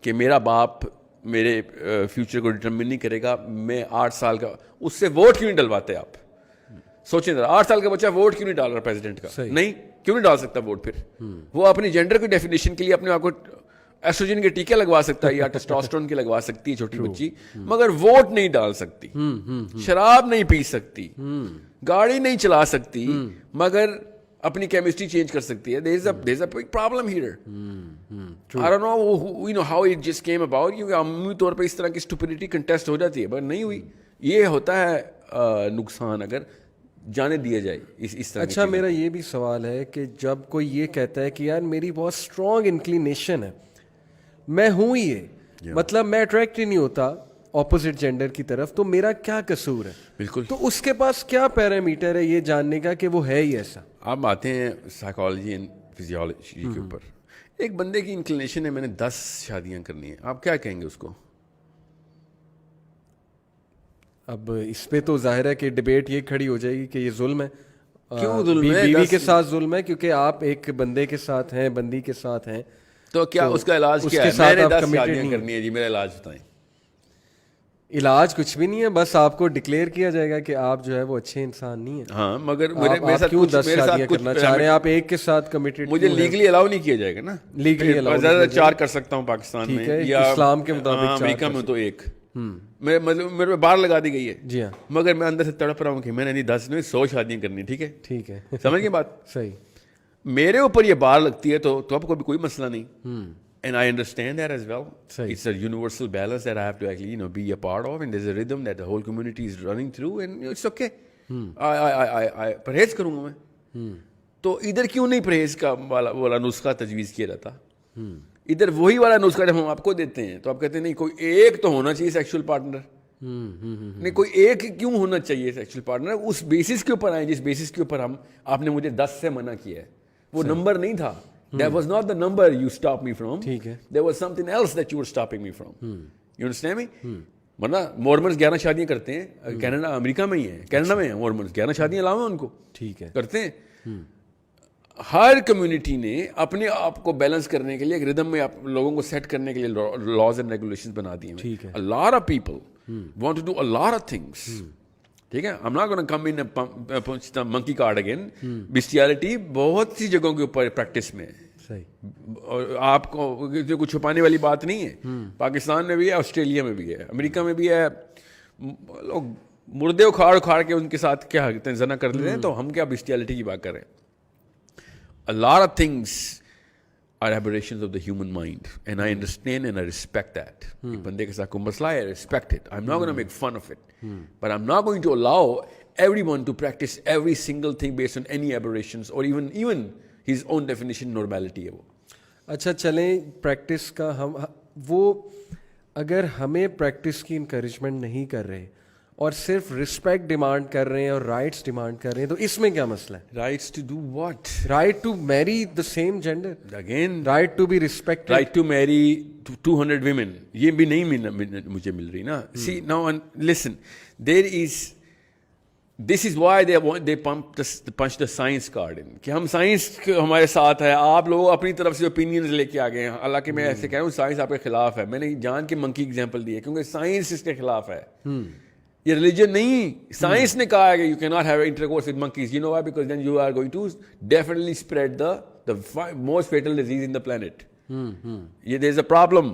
کہ میرا باپ میرے فیوچر کو ڈٹرمن نہیں کرے گا, میں 8 سال کا, اس سے ووٹ کیوں نہیں ڈلواتے آپ؟ سوچیں ذرا, 8 سال کا بچہ ووٹ کیوں نہیں ڈال رہا پریزیڈنٹ کا؟ نہیں, کیوں نہیں ڈال سکتا ووٹ؟ پھر وہ اپنی جینڈر کی ڈیفینیشن کے لیے اپنے آپ کو ایسٹروجن کے ٹیکے لگوا سکتا ہے یا ٹیسٹوسٹرون کے لگوا سکتی ہے چھوٹی بچی, مگر ووٹ نہیں ڈال سکتی, شراب نہیں پی سکتی, گاڑی نہیں چلا سکتی, مگر اپنی کیمسٹری چینج کر سکتی ہے. there is a big problem here. I don't know how it just came about. کیونکہ عمومی طور پہ اس طرح کی اسٹوپڈیٹی کنٹیسٹ ہو جاتی ہے, پر نہیں ہوئی. یہ ہوتا ہے نقصان اگر جانے دیا جائے اس طرح. اچھا, میرا یہ بھی سوال ہے کہ جب کوئی یہ کہتا ہے کہ یار میری بہت اسٹرانگ انکلینیشن ہے, میں ہوں یہ, مطلب میں اٹریکٹ ہی نہیں ہوتا اپوزٹ جینڈر کی طرف, تو میرا کیا قصور ہے؟ بالکل. تو اس کے پاس کیا پیرامیٹر ہے یہ جاننے کا کہ وہ ہے ہی ایسا؟ آپ آتے ہیں سائیکالوجی اینڈ فزیولوجی کے اوپر. ایک بندے کی انکلینیشن ہے میں نے 10 شادیاں کرنی ہیں, آپ کیا کہیں گے اس کو؟ اب اس پہ تو ظاہر ہے کہ ڈبیٹ یہ کھڑی ہو جائے گی کہ یہ ظلم ہے. کیوں ظلم ہے؟ بیوی کے ساتھ ظلم ہے کیونکہ آپ ایک بندے کے ساتھ ہیں, بندی کے ساتھ ہیں, تو کیا اس کا علاج کیا ہے؟ میں نے 10 شادیاں کرنی ہے جی, میرا علاج بتائیں. علاج کچھ بھی نہیں ہے, بس آپ کو ڈکلیئر کیا جائے گا کہ آپ جو ہے وہ اچھے انسان نہیں ہیں. ہاں, مگر آپ کیوں 10 شادیاں کرنا چاہ رہے ہیں؟ آپ ایک کے ساتھ کمیٹڈ, مجھے لیگلی الاؤ نہیں کیا جائے گا نا. لیگلی الاؤ زیادہ 4 کر سکتا ہوں پاکستان میں, یا اسلام کے مطابق امریکہ میں تو 1. میرے پہ بار لگا دی گئی ہے. جی ہاں, مگر میں اندر سے تڑپ رہا ہوں کہ میں نے 10 نہیں 100 شادیاں کرنی. ٹھیک ہے, سمجھ گئے بات؟ صحیح. میرے اوپر یہ بار لگتی ہے تو آپ کو بھی کوئی مسئلہ نہیں. And I understand that as well. It's a universal balance that I have to actually be a part of, and there's a rhythm that the whole community is running through, and it's okay. I پرہیز کروں گا میں. تو ادھر کیوں نہیں پرہیز کا والا نسخہ تجویز کیا جاتا؟ ادھر وہی والا نسخہ جب ہم آپ کو دیتے ہیں تو آپ کہتے ہیں نہیں کوئی ایک تو ہونا چاہیے سیکشل پارٹنر. نہیں, کوئی ایک کیوں ہونا چاہیے سیکشل پارٹنر؟ اس بیسس کے اوپر آئیں جس بیسس کے اوپر آپ نے مجھے 10 سے منع کیا ہے. وہ نمبر نہیں تھا. That was not the number you stopped me from. There was something else that you were stopping me from. You understand me? ورنہ مورمنز 11 شادیاں کرتے ہیں, کینیڈا امریکہ میں ہی ہیں, کینیڈا میں ہیں مورمنز 11 شادیاں علاوہ ان کو. ٹھیک ہے, کرتے ہیں. ہر کمیونٹی نے اپنے آپ کو بیلنس کرنے کے لیے ایک ردم میں لوگوں کو سیٹ کرنے کے لیے لاز اینڈ ریگولیشنز بنا دی ہیں. A lot of people want to do a lot of things. ٹھیک ہے, I'm not going to come in and monkey card again. Bestiality بہت سی جگہوں کے اوپر پریکٹس میں ہے, اور آپ کو کچھ چھپانے والی بات نہیں ہے. پاکستان میں بھی ہے, آسٹریلیا میں بھی ہے, امریکہ میں بھی ہے. لوگ مردے اکھاڑ کے ان کے ساتھ کیا زنا کر لیتے ہیں, تو ہم کیا بیسٹیالٹی کی بات کر رہے ہیں. A lot of things are aberrations of the human mind, and I understand and I respect that. ایک بندے کے ساتھ کوئی مسئلہ ہے, I respect it. I'm not going to make fun of it, but I'm not going to allow everyone to practice every single thing based on any aberrations or even his own definition normality ہے وہ. اچھا چلیں practice کا, ہم وہ اگر ہمیں practice کی انکریجمنٹ نہیں کر رہے اور صرف رسپیکٹ ڈیمانڈ کر رہے ہیں اور رائٹس ڈیمانڈ کر رہے ہیں, تو اس میں کیا مسئلہ ہے؟ Rights to do what? Right to marry the same gender, Again, right to be respect, right to marry 200 women. یہ بھی نہیں مجھے مل رہی نا. See now and listen, this is why they punch the science card in, کہ ہم science ہمارے ساتھ ہے, آپ لوگ اپنی طرف سے اوپینینز لے کے آ گئے ہیں. حالانکہ میں ایسے کہہ رہا ہوں سائنس آپ کے خلاف ہے. میں نے جان کے منکی ایگزامپل دی ہے کیونکہ سائنس اس کے خلاف ہے, یہ ریلیجن نہیں. سائنس نے کہا ہے کہ you can not have intercourse with monkeys. You know why? Because then you are going to definitely spread the most fatal disease in the planet. There's a problem.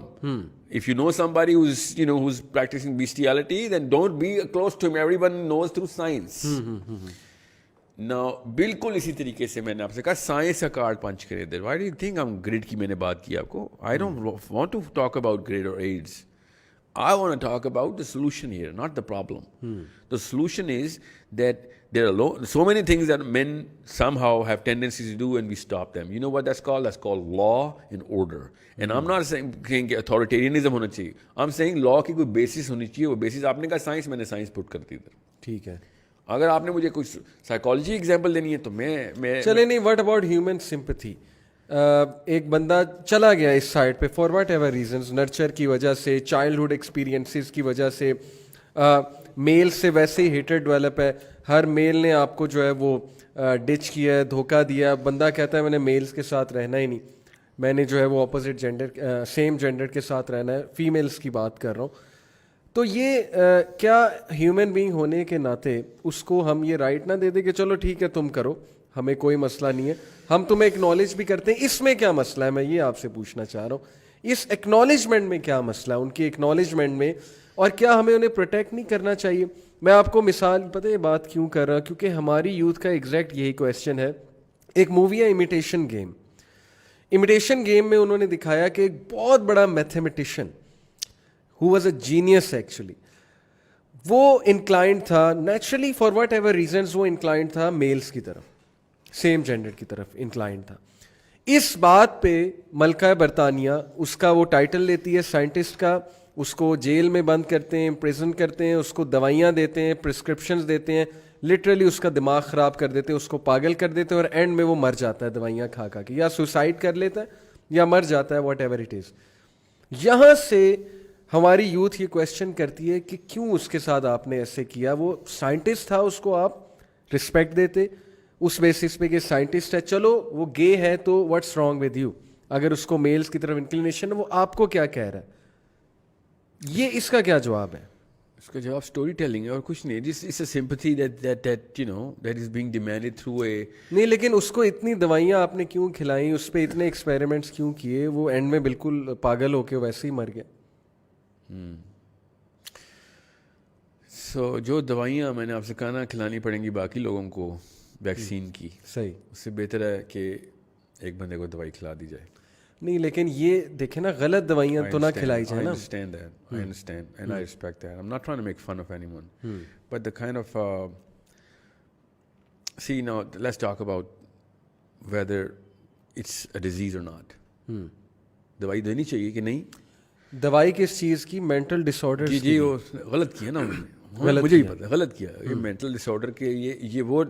If you know somebody who's practicing bestiality, then don't be close to him. Everyone knows through science. Now بالکل اسی طریقے سے میں نے آپ سے کہا science کا کارڈ پنچ کرے دے. Why do you think ہم گریڈ کی میں نے بات کی آپ کو؟ I don't want to talk about grade or AIDS. I want to talk about the solution here, not the problem. The solution is that there are so many things that men somehow have tendencies to do and we stop them. You know what that's called? That's called law and order. And I'm not saying کہ authoritarianism ہونا چاہیے. I'm saying law کی کوئی basis ہونی چاہیے. وہ basis آپ نے کہا سائنس, میں نے سائنس پٹ کر دی ادھر. ٹھیک ہے. اگر آپ نے مجھے کچھ سائیکالوجی ایگزامپل دینی ہے تو میں چلے نہیں. What about human sympathy? ایک بندہ چلا گیا اس سائڈ پہ for what ever reasons, nurture کی وجہ سے, چائلڈہڈ ایکسپیرینسز کی وجہ سے, میل سے ویسے ہی ہیٹر ڈیولپ ہے. ہر میل نے آپ کو جو ہے وہ ڈچ کیا ہے, دھوکہ دیا. بندہ کہتا ہے میں نے میلز کے ساتھ رہنا ہی نہیں, میں نے جو ہے وہ اپوزٹ جینڈر سیم جینڈر کے ساتھ رہنا ہے. فیمیلز کی بات کر رہا ہوں. تو یہ کیا ہیومن بینگ ہونے کے ناطے اس کو ہم یہ رائٹ نہ دے دیں کہ چلو ٹھیک ہے تم کرو, ہمیں کوئی مسئلہ نہیں ہے, ہم تمہیں ایکنالج بھی کرتے ہیں. اس میں کیا مسئلہ ہے؟ میں یہ آپ سے پوچھنا چاہ رہا ہوں, اس ایکنالجمنٹ میں کیا مسئلہ ہے, ان کی ایکنالجمنٹ میں, اور کیا ہمیں انہیں پروٹیکٹ نہیں کرنا چاہیے؟ میں آپ کو مثال پتہ یہ بات کیوں کر رہا ہوں, کیونکہ ہماری یوتھ کا ایگزیکٹ یہی کویسچن ہے. ایک مووی ہے امیٹیشن گیم. امیٹیشن گیم میں انہوں نے دکھایا کہ ایک بہت بڑا mathematician who was a genius actually, وہ انکلائنڈ تھا naturally for what ever reasons, وہ انکلائنڈ تھا میلز کی طرف, سیم جینڈر کی طرف انکلائنڈ تھا. اس بات پہ ملکہ برطانیہ اس کا وہ ٹائٹل لیتی ہے سائنٹسٹ کا, اس کو جیل میں بند کرتے ہیں, پریزن کرتے ہیں, اس کو دوائیاں دیتے ہیں, پرسکرپشنز دیتے ہیں, لٹرلی اس کا دماغ خراب کر دیتے ہیں, اس کو پاگل کر دیتے ہیں, اور اینڈ میں وہ مر جاتا ہے دوائیاں کھا کھا کے, یا سوسائڈ کر لیتا ہے یا مر جاتا ہے, واٹ ایور اٹ از. یہاں سے ہماری یوتھ یہ کویسچن کرتی ہے کہ کیوں اس کے ساتھ آپ نے ایسے کیا. وہ سائنٹسٹ تھا, اس کو آپ رسپیکٹ دیتے اس بیسس پہ کہ سائنٹسٹ ہے, چلو وہ گے ہے تو واٹس رانگ ود یو. اگر اس کو میلز کی طرف انکلینیشن ہے, وہ آپ کو کیا کہہ رہا ہے؟ یہ اس کا کیا جواب ہے؟ اس کا جواب اسٹوری ٹیلنگ ہے اور کچھ نہیں. جس اس sympathy that is being demanded through a. نہیں, لیکن اس کو اتنی دوائیاں آپ نے کیوں کھلائیں, اس پہ اتنے ایکسپیریمنٹس کیوں کیے, وہ اینڈ میں بالکل پاگل ہو کے ویسے ہی مر گیا. سو جو دوائیاں میں نے آپ سے کہا نا کھلانی پڑیں گی باقی لوگوں کو ویکسین کی, صحیح, اس سے بہتر ہے کہ ایک بندے کو دوائی کھلا دی جائے. نہیں لیکن یہ دیکھیں نا, غلط دوائیاں تو نہ کھلائی جائیں نا. I understand and I respect that. I'm not trying to make fun of anyone. But the kind of see now let's talk about whether it's a disease or not. دوائی دینی چاہیے کہ نہیں؟ دوائی کس چیز کی؟ مینٹل ڈس آرڈر. جی وہ غلط کیا نا انہوں نے, مجھے ہی پتا غلط کیا. یہ مینٹل ڈس آرڈر کے یہ وہ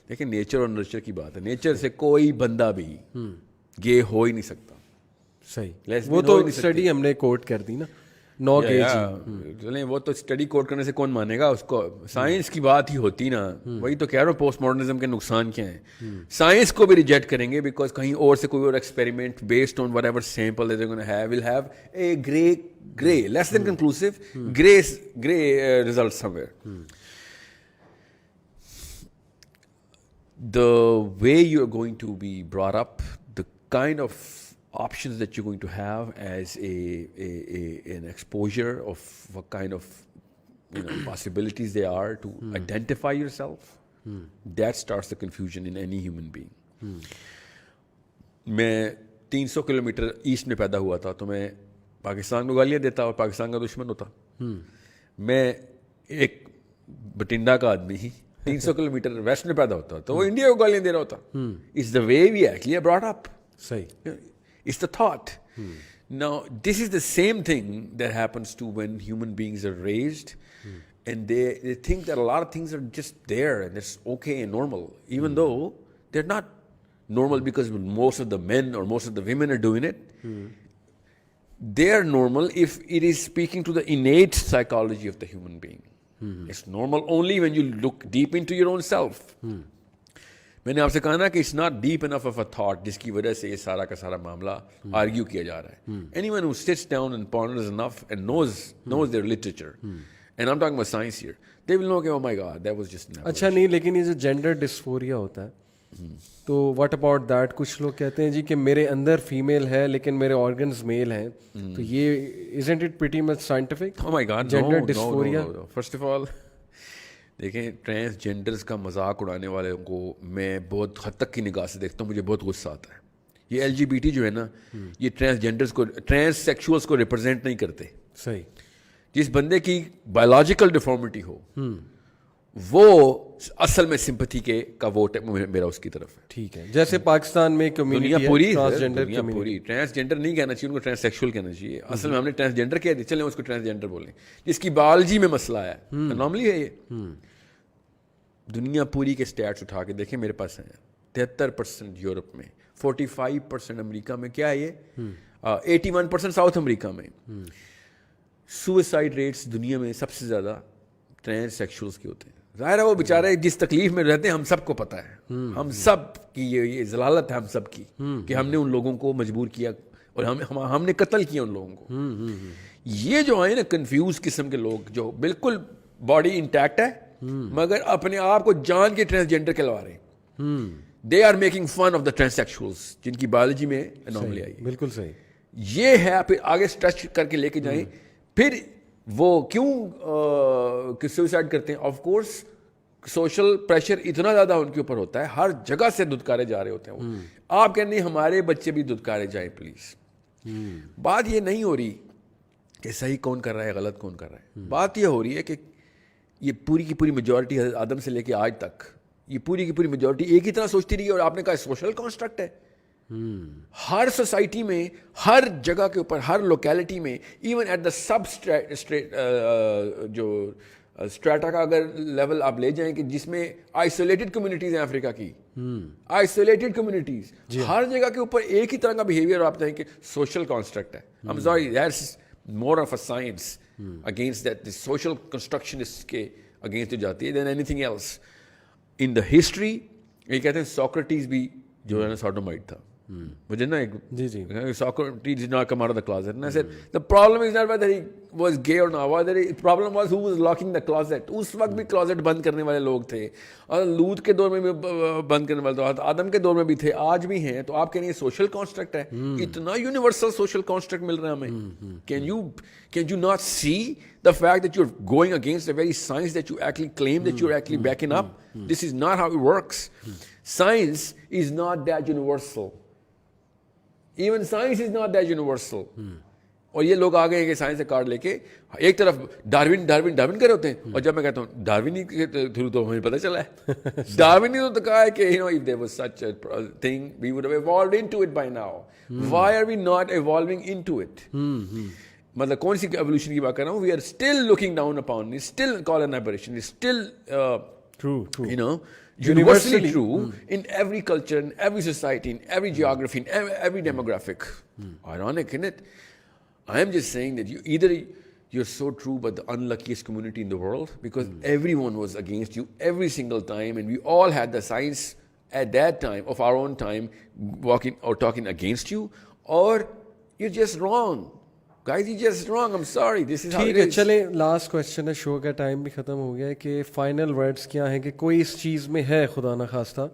دیکھیں نیچر اور نرچر کی بات ہے. نیچر سے کوئی بندہ بھی گے ہو ہی نہیں سکتا. صحیح, وہ تو اسٹڈی ہم نے کوٹ کر دی نا. 9 یا kg. چلیں وہ تو اسٹڈی کوڈ کرنے سے کون مانے گا اس کو, سائنس کی بات ہی ہوتی نا. وہی تو کہہ رہا ہوں پوسٹ ماڈرنزم کے نقصان کیا ہیں. سائنس کو بھی ریجیکٹ کریں گے بیکاز کہیں اور سے کوئی اور experiment based on whatever sample will have a grey less than conclusive grey result somewhere. The way you're going to be brought up, the kind of options that you're going to have as an exposure of what kind of possibilities there are to identify yourself, that starts the confusion in any human being. میں 300 kilometre asset میں پیدا ہوا تھا تو میں پاکستان کو گالیاں دیتا اور پاکستان کا دشمن ہوتا. میں ایک بٹنڈا کا آدمی ہی 300 کلومیٹر ویسٹ میں پیدا ہوتا تو وہ انڈیا کو گالیاں دے رہا ہوتا. It's the way we actually are brought up. صحیح. It's the thought. Now, this is the same thing that happens to when human beings are raised, and they think that a lot of things are just there and it's okay and normal, even though they're not normal because most of the men or most of the women are doing it. They are normal if it is speaking to the innate psychology of the human being. It's normal only when you look deep into your own self. میں نے آپ سے کہا نا کہ it's not deep enough of a thought جس کی وجہ سے یہ سارا کا سارا معاملہ آرگیو کیا جا رہا ہے. Anyone who sits down and ponders enough and knows their literature, and I'm talking about science here, they will know کہ oh my god that was just never. اچھا نہیں, لیکن یہ جو جینڈر ڈسفوریا ہوتا ہے تو واٹ اباؤٹ دیٹ. کچھ لوگ کہتے ہیں جی کہ میرے اندر فیمیل ہے لیکن میرے آرگنز میل ہیں, تو یہ isn't it pretty much scientific? Oh my god, gender no, ڈسفوریا. First of all, دیکھیں ٹرانس جینڈرز کا مذاق اڑانے والوں کو میں بہت حد تک کی نگاہ سے دیکھتا ہوں, مجھے بہت غصہ آتا ہے. یہ LGBT جو ہے نا, یہ ٹرانس جینڈرز کو, ٹرانس سیکشولز کو ریپرزینٹ نہیں کرتے. صحیح. جس بندے کی بایولوجیکل ڈیفارمٹی ہو وہ اصل میں سمپتھی کا ووٹ ہے میرا اس کی طرف ہے. ٹھیک ہے, جیسے پاکستان میں دنیا کمیونٹی پوری ٹرانسجینڈر دنیا پوری ٹرانسجینڈر نہیں کہنا چاہیے, ان کو ٹرانس سیکشول کہنا چاہیے. اصل میں ہم نے ٹرانسجینڈر کہہ دیا, چلیں اس کو ٹرانسجینڈر بولیں. جس کی بایولوجی میں مسئلہ ہے, نارملی ہے یہ. دنیا پوری کے اسٹیٹس اٹھا کے دیکھیں میرے پاس ہیں. 73% یورپ میں, 45% امریکہ میں, کیا ہے یہ 81% ساؤتھ امریکہ میں. سوئسائڈ ریٹس دنیا میں سب سے زیادہ ٹرانس سیکشولز کے ہوتے ہیں. ظاہر ہے وہ بیچارے جس تکلیف میں رہتے ہیں ہم سب کو پتہ ہے, ہم سب کی یہ ضلالت ہے ہم سب کی کہ ہم نے ان لوگوں کو مجبور کیا اور ہم نے قتل کیا ان لوگوں کو. یہ جو آئے نا کنفیوز قسم کے لوگ جو بالکل باڈی انٹیکٹ ہے مگر اپنے آپ کو جان کے ٹرانسجینڈر کہلوا رہے ہیں. They are making fun of the transsexuals جن کی بایولوجی میں انوملی آئی. بالکل صحیح. یہ ہے, پھر آگے اسٹریچ کر کے لے کے جائیں. پھر وہ کیوں سوسائڈ کرتے ہیں؟ آف کورس سوشل پریشر اتنا زیادہ ان کے اوپر ہوتا ہے, ہر جگہ سے دھتکارے جا رہے ہوتے ہیں وہ. آپ کہتے ہیں ہمارے بچے بھی دھتکارے جائیں پلیز. بات یہ نہیں ہو رہی کہ صحیح کون کر رہا ہے غلط کون کر رہا ہے. بات یہ ہو رہی ہے کہ یہ پوری کی پوری میجورٹی آدم سے لے کے آج تک یہ پوری کی پوری میجورٹی ایک ہی طرح سوچتی رہی ہے. اور آپ نے کہا سوشل کانسٹرکٹ ہے. ہر سوسائٹی میں, ہر جگہ کے اوپر, ہر لوکیلٹی میں, ایون ایٹ دا سب جو اسٹریٹا کا اگر لیول آپ لے جائیں کہ جس میں آئسولیٹڈ کمیونٹیز ہیں افریقہ کی, آئسولیٹڈ کمیونٹیز, ہر جگہ کے اوپر ایک ہی طرح کا بیہیویئر آپ کہیں کہ سوشل کانسٹرکٹ ہے. I'm sorry, that's more of a science against that. The social construction is کے against جو جاتی ہے than anything else. In the history, یہ کہتے ہیں سوکریٹیز بھی جو ہے نا سوڈومائٹ تھا. مجھے نا ایک Socrates did not come out of the closet. And I said, the problem is not whether he was gay or not. Whether the problem was who was locking the closet. اس وقت بھی closet بند کرنے والے لوگ تھے, اور لوط کے دور میں بھی بند کرنے والے تھے, آدم کے دور میں بھی تھے, آج بھی ہیں. تو آپ کہہ رہے ہیں سوشل کانسٹرکٹ ہے. اتنا یونیورسل سوشل کانسٹرکٹ مل رہا ہے ہمیں. Can you not see the fact that you're going against the very science that you actually claim that you're actually backing up? This is not how it works. Science is not that universal. Even science is not that universal. اور یہ لوگ آ گئے کہ science سے card لے کے ایک طرف ڈاروین ڈاروین ڈاروین کر رہے ہوتے ہیں, اور جب میں کہتا ہوں ڈاروین کے تھرو تو ہمیں پتہ چلا ہے ڈاروین نے تو کہا ہے کہ if there was such a thing we would have evolved into it by now. Why are we not evolving into it? مطلب کون سی ایوولوشن کی بات کر رہا ہوں. We are still looking down upon, it's still called an aberration, it's still true. Universally true in every culture, in every society, in every geography, in every demographic. Ironic, isn't it? I am just saying that you either you're so true, but the unluckiest community in the world, because everyone was against you every single time, and we all had the science at that time of our own time walking or talking against you, or you're just wrong. Guys, you're just wrong. I'm sorry. This is how ٹھیک it ہے is. چلیں last question ہے, شو کا time بھی ختم ہو گیا ہے, کہ فائنل ورڈز کیا ہیں, کہ کوئی اس چیز میں ہے خدا نخواستہ,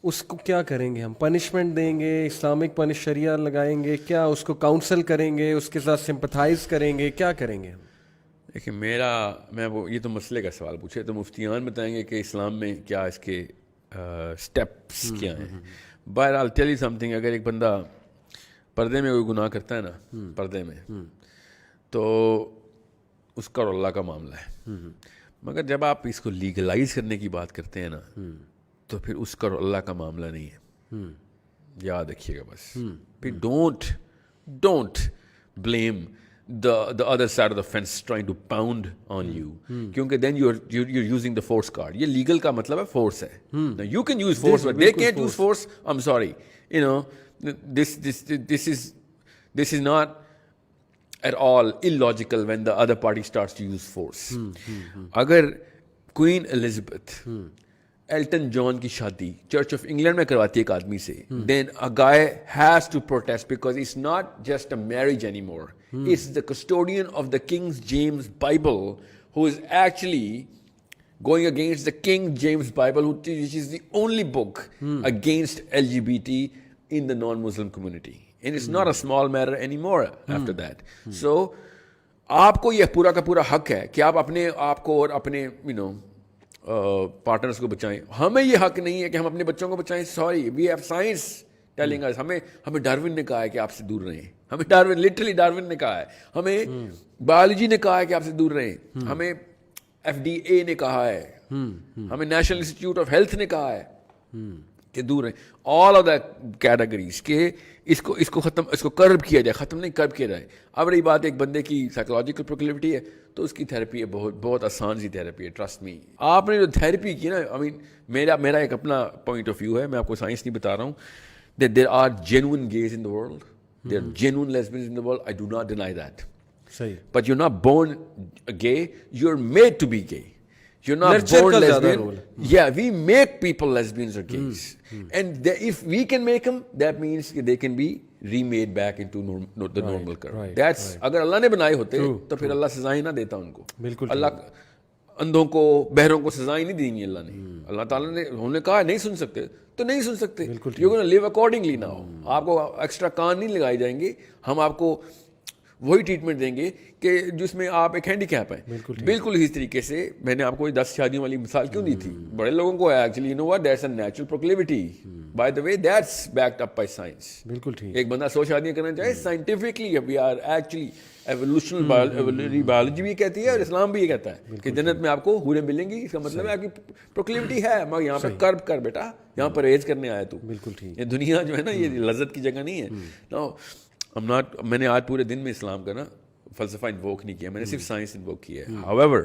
اس کو کیا کریں گے ہم؟ پنشمنٹ دیں گے, اسلامک شریعہ لگائیں گے, کیا اس کو کاؤنسل کریں گے, اس کے ساتھ سمپتھائز کریں گے, کیا کریں گے ہم؟ دیکھیں یہ تو مسئلے کا سوال پوچھے تو مفتیان بتائیں گے کہ اسلام میں کیا اس کے اسٹیپس کیا ہیں. بہرحال ٹیل یو سم تھنگ, اگر ایک بندہ پردے میں کوئی گناہ کرتا ہے نا, پردے میں, تو اس کا اور اللہ کا معاملہ ہے. مگر جب آپ اس کو لیگلائز کرنے کی بات کرتے ہیں نا, تو پھر اس کا اور اللہ کا معاملہ نہیں ہے. یاد رکھیے گا بس. پھر don't blame the other side of the fence trying to pound on you, کیونکہ then you're using the force card. یہ legal کا مطلب ہے force ہے. Now you can use force, but they can't use force. I'm sorry, you know, this is not at all illogical when the other party starts to use force. اگر queen ایلزابتھ ایلٹن جان کی شادی church of England میں کرواتی ہے ایک آدمی سے, دین a guy has to protest because it's not just a marriage anymore. It's the custodian of the King James Bible who is actually going against the King James Bible, which is the only book against LGBT in the non-Muslim community. And it's not a small matter anymore after that. So آپ کو یہ پورا کا پورا حق ہے کہ آپ اپنے آپ کو اور اپنے پارٹنرز کو بچائیں. ہمیں یہ حق نہیں ہے کہ ہم اپنے بچوں کو بچائیں. Sorry, we have science telling us. ہمیں ڈارون نے کہا ہے کہ آپ سے دور رہیں. ہمیں ڈارون نے کہا ہے. ہمیں بایولوجی نے کہا ہے کہ آپ سے دور رہیں. ہمیں FDA نے کہا ہے. ہمیں نیشنل انسٹیٹیوٹ آف ہیلتھ نے کہا ہے کہ دور رہیں. آل آف دا کیٹیگریز کہ اس کو ختم, اس کو کرب کیا جائے, ختم نہیں کرب کیا جائے. اب رہی بات ایک بندے کی سائیکولوجیکل پروکلیوٹی ہے, تو اس کی تھیراپی ہے, بہت آسان سی تھیراپی ہے, ٹرسٹ می. آپ نے جو تھیراپی کی نا, آئی مین میرا ایک اپنا پوائنٹ آف ویو ہے, میں آپ کو سائنس نہیں بتا رہا ہوں. There are genuine gays in the world, there are genuine lesbians in the world. I do not deny that. صحیح. But you are not born gay, you are made to be gay. You're not born lesbian. Yeah, we make people lesbians or gays. And if we can make them, that means they can be remade back into the normal curve. That's اگر اللہ نے بنائے ہوتے تو پھر اللہ سزائیں نہ دیتا ان کو. بالکل. اللہ اندھوں کو بہروں کو سزائیں نہیں دینی اللہ نے. اللہ تعالیٰ نے انہوں نے کہا نہیں سن سکتے تو نہیں سن سکتے. You're going to live accordingly now. آپ کو ایکسٹرا کان نہیں لگائے جائیں گے. ہم آپ کو وہی ٹریٹمنٹ دیں گے کہ جس میں آپ ایک ہینڈی کیپ ہیں. بالکل اسی طریقے سے میں نے آپ کو 10 شادیوں والی مثال کیوں دی تھی. بڑے لوگوں کو ہے actually, you know what, that's a natural proclivity. By the way that's backed up by science. بالکل ٹھیک. ایک بندہ 100 شادیاں کرنا چاہے scientifically, we are actually evolutionary biology بھی کہتی ہے اور اسلام بھی یہ کہتا ہے کہ جنت میں آپ کو حوریں ملیں گی. اس کا مطلب ہے آپ کی پروکلیوٹی ہے, مگر یہاں پہ کرب کر بیٹا, یہاں پرہیز کرنے آیا تو. بالکل ٹھیک. یہ دنیا جو ہے نا, یہ لذت کی جگہ نہیں ہے. میں نے آج پورے دن میں اسلام کا نا فلسفہ انووک نہیں کیا, میں نے صرف سائنس انووک کیا ہے. However,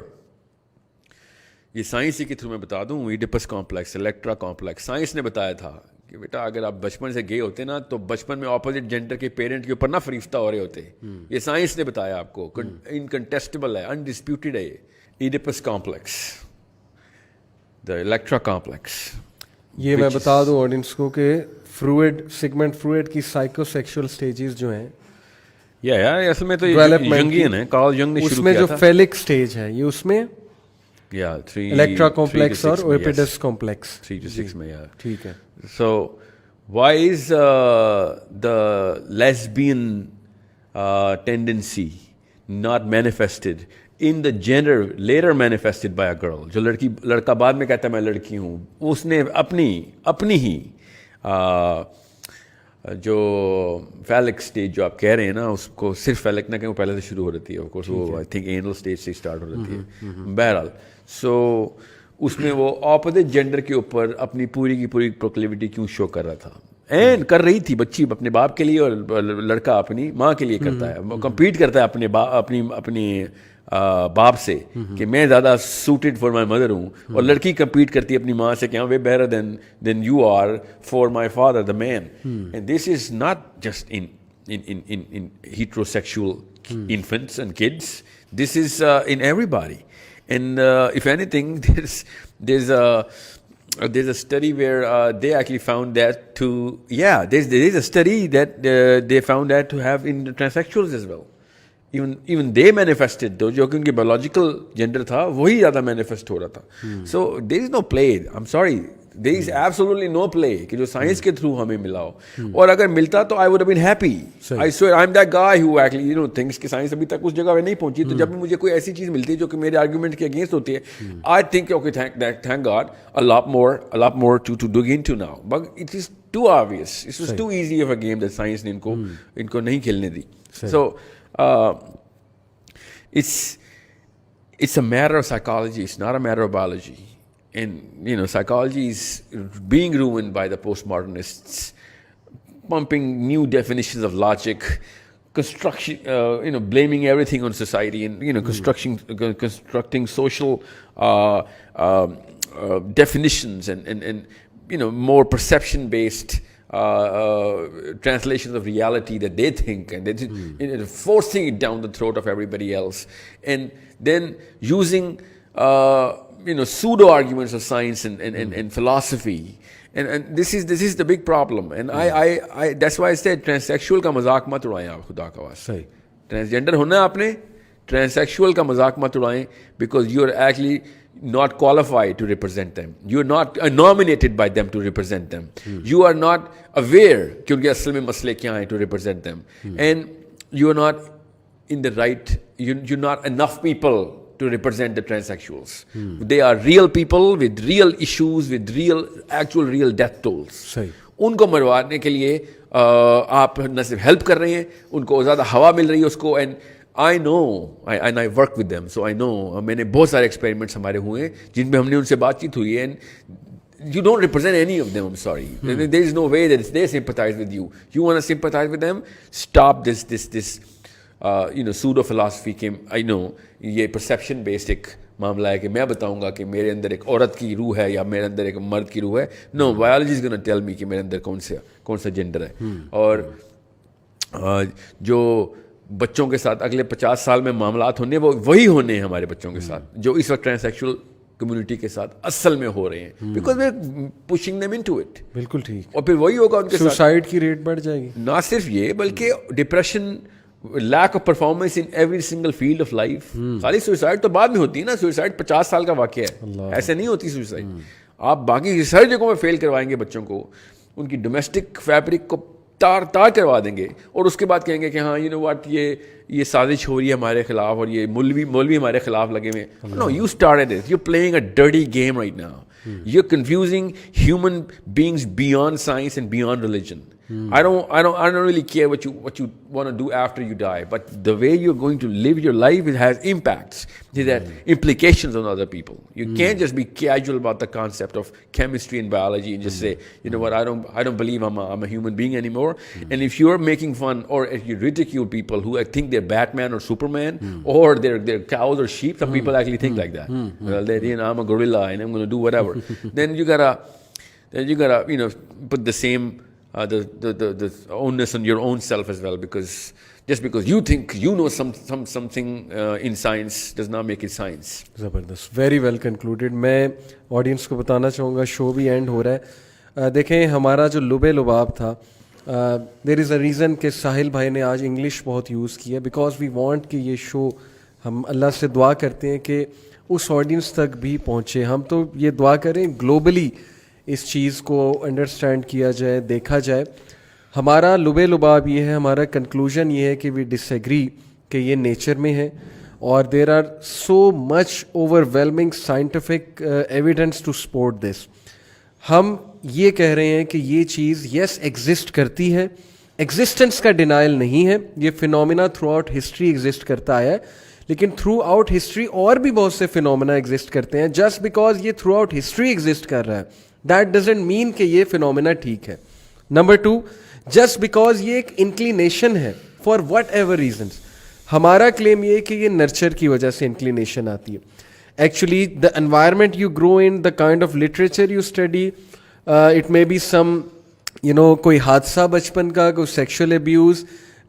یہ سائنس کے تھرو میں بتا دوں, Oedipus complex, Electra complex, science نے بتایا تھا کہ بیٹا اگر آپ بچپن سے گئے ہوتے نا تو بچپن میں اپوزٹ جینڈر کے پیرنٹ کے اوپر نہ فریفتہ ہو رہے ہوتے. یہ سائنس نے بتایا آپ کو, انکنٹیسٹیبل ہے, انڈسپیوٹیڈ ہے. ایڈیپس کمپلیکس, دا الیکٹرا کمپلیکس. یہ میں بتا دوں آڈینس کو کہ سیگمنٹ فروئڈ کی سائیکو سیکشول سٹیجز جو ہیں, اصل میں تو جنگین ہے, کارل جنگ نے شروع کیا تھا. اس میں جو فیلک سٹیج ہے یہ اس میں الیکٹرا کمپلیکس اور اویپیڈس کمپلیکس 3 to 6 میں. ٹھیک ہے. So why is the lesbian tendency not manifested in the gender later manifested by a girl? جو لڑکا بعد میں کہتا ہے میں لڑکی ہوں, اس نے اپنی ہی جو فیلک سٹیج جو آپ کہہ رہے ہیں نا, اس کو صرف فیلک نہ کہیں, وہ پہلے سے شروع ہو رہتی ہے. آف کورس وہ آئی تھنک اینل سٹیج سے اسٹارٹ ہو رہتی ہے. بہرحال سو اس میں وہ اپوزٹ جینڈر کے اوپر اپنی پوری کی پوری پروکلیوٹی کیوں شو کر رہا تھا, اینڈ کر رہی تھی. بچی اپنے باپ کے لیے اور لڑکا اپنی ماں کے لیے کرتا ہے, وہ کمپیٹ کرتا ہے اپنی باپ سے کہ میں زیادہ سوٹیڈ فار مائی مدر ہوں, اور لڑکی کمپیٹ کرتی ہے اپنی ماں سے کہ ہاں way better than you are for my father the man. And this is not just in heterosexual infants and kids. This is in everybody. And if anything, there's a study where they actually found that there is a study that they found that to have in transsexuals as well. Even they manifested, though جو کہ ان کی biological gender تھا وہی زیادہ manifest ہو رہا تھا. So there is no play. I'm sorry. There is absolutely no play کہ جو سائنس کے تھرو ہمیں ملا ہو. اور اگر ملتا تو I would have been happy. I swear I'm that guy who actually thinks کہ سائنس ابھی تک اس جگہ پہ نہیں پہنچی. تو جب بھی مجھے کوئی ایسی چیز ملتی ہے جو کہ میرے آرگومنٹ کے اگینسٹ ہوتی ہے, I think okay, thank God, a lot more to dig into now. But it is too obvious. It was too easy of a game that science نے ان کو نہیں کھیلنے دی. So it's a matter of psychology. It's not a matter of biology. And psychology is being ruined by the postmodernists, pumping new definitions of logic, construction, blaming everything on society, and constructing social definitions and more perception based translations of reality that they think, and they're forcing it down the throat of everybody else, and then using pseudo arguments of science and philosophy, and this is the big problem. And I that's why I said transsexual کا مذاق مت اڑائیں آپ خدا کا واسطہ. Transgender ہونا ہے آپ نے, transsexual کا مذاق مت اڑائیں, because you are actually not qualified to represent them. You are not nominated by them to represent them. You are not aware کہ ان کے اصل میں مسئلے کیا ہیں to represent them. And you are not in the right, you're not enough people to represent the transsexuals. They are real people with real issues, with real death tolls. ان کو مروانے کے لیے آپ نہ صرف ہیلپ کر رہے ہیں, ان کو زیادہ ہوا مل رہی ہے اس کو. And I know, and I work with them, so I know. میں نے بہت سارے ایکسپیریمنٹس ہمارے ہوئے ہیں جن میں ہم نے ان سے بات چیت ہوئی ہے. And you don't represent any of them, I'm sorry. There is no way that they sympathize with you. You want to sympathize with them? Stop this pseudo philosophy کہ I know یہ perception based ایک معاملہ ہے کہ میں بتاؤں گا کہ میرے اندر ایک عورت کی روح ہے یا میرے اندر ایک مرد کی روح ہے. No, biology is going to tell me کہ میرے اندر کون سا جینڈر ہے. اور جو بچوں کے ساتھ اگلے 50 سال میں معاملات ہونے وہ وہی ہونے ہیں ہمارے بچوں کے ساتھ جو اس وقت ٹرانسیکشول کمیونٹی کے ساتھ اصل میں ہو رہے ہیں, because we are pushing them into it. بالکل ٹھیک. اور پھر وہی ہوگا ان کے ساتھ سوسائڈ کی ریٹ بڑھ جائے گی. نہ صرف یہ بلکہ depression, lack of performance in every single field of life. خالی سوسائڈ تو بعد میں ہوتی ہے نا, سوسائڈ 50 سال کا واقعہ ہے, ایسے نہیں ہوتی سوسائڈ. آپ باقی ساری جگہوں میں فیل کروائیں گے بچوں کو, ان کی ڈومیسٹک فیبرک کو تار کروا دیں گے, اور اس کے بعد کہیں گے کہ ہاں واٹ یہ سازش ہو رہی ہے ہمارے خلاف, اور یہ مولوی ہمارے خلاف لگے ہوئے. No, you started it. You're playing a dirty game right now. You're confusing human beings beyond science and beyond religion. I don't really care what you want to do after you die, but the way you're going to live your life, it has impacts. It has implications on other people. You can't just be casual about the concept of chemistry and biology and just say, you know what, I don't believe I'm a human being anymore. And if you're making fun or if you ridicule people who think they're Batman or Superman, or they're cows or sheep, some people actually think like that. Well, I'm a gorilla and I'm going to do whatever. Then you gotta put the same the onus on your own self as well, because just because you think you know something in science does not make it science. زبردست, very well concluded. میں audience کو بتانا چاہوں گا شو بھی and ہو رہا ہے. دیکھیں ہمارا جو لب لباب تھا, دیر از اے ریزن کہ ساحل بھائی نے آج انگلش بہت یوز کی ہے, بیکاز وی وانٹ کہ یہ شو, ہم اللہ سے دعا کرتے ہیں کہ اس آڈینس تک بھی پہنچے. ہم تو یہ دعا کریں گلوبلی اس چیز کو انڈرسٹینڈ کیا جائے, دیکھا جائے. ہمارا لب لباب یہ ہے, ہمارا کنکلوژن یہ ہے کہ وی ڈس ایگری کہ یہ نیچر میں ہے, اور there are so much overwhelming scientific evidence to support this. ہم یہ کہہ رہے ہیں کہ یہ چیز یس ایگزسٹ کرتی ہے, ایگزسٹنس کا ڈینائل نہیں ہے, یہ phenomena through out history exist کرتا آیا ہے, لیکن تھرو آؤٹ ہسٹری اور بھی بہت سے فینومینا ایگزسٹ کرتے ہیں. جسٹ بیکاز یہ تھرو آؤٹ ہسٹری ایگزسٹ کر رہا ہے دیٹ ڈزنٹ مین کہ یہ فینومینا ٹھیک ہے. نمبر 2, جسٹ بیکاز یہ ایک انکلینیشن ہے فار وٹ ایور ریزنس. ہمارا کلیم یہ ہے کہ یہ نرچر کی وجہ سے انکلینیشن آتی ہے. Actually the environment you grow in, the kind of literature you study, it may be some کوئی حادثہ بچپن کا, کوئی سیکشل ابیوز,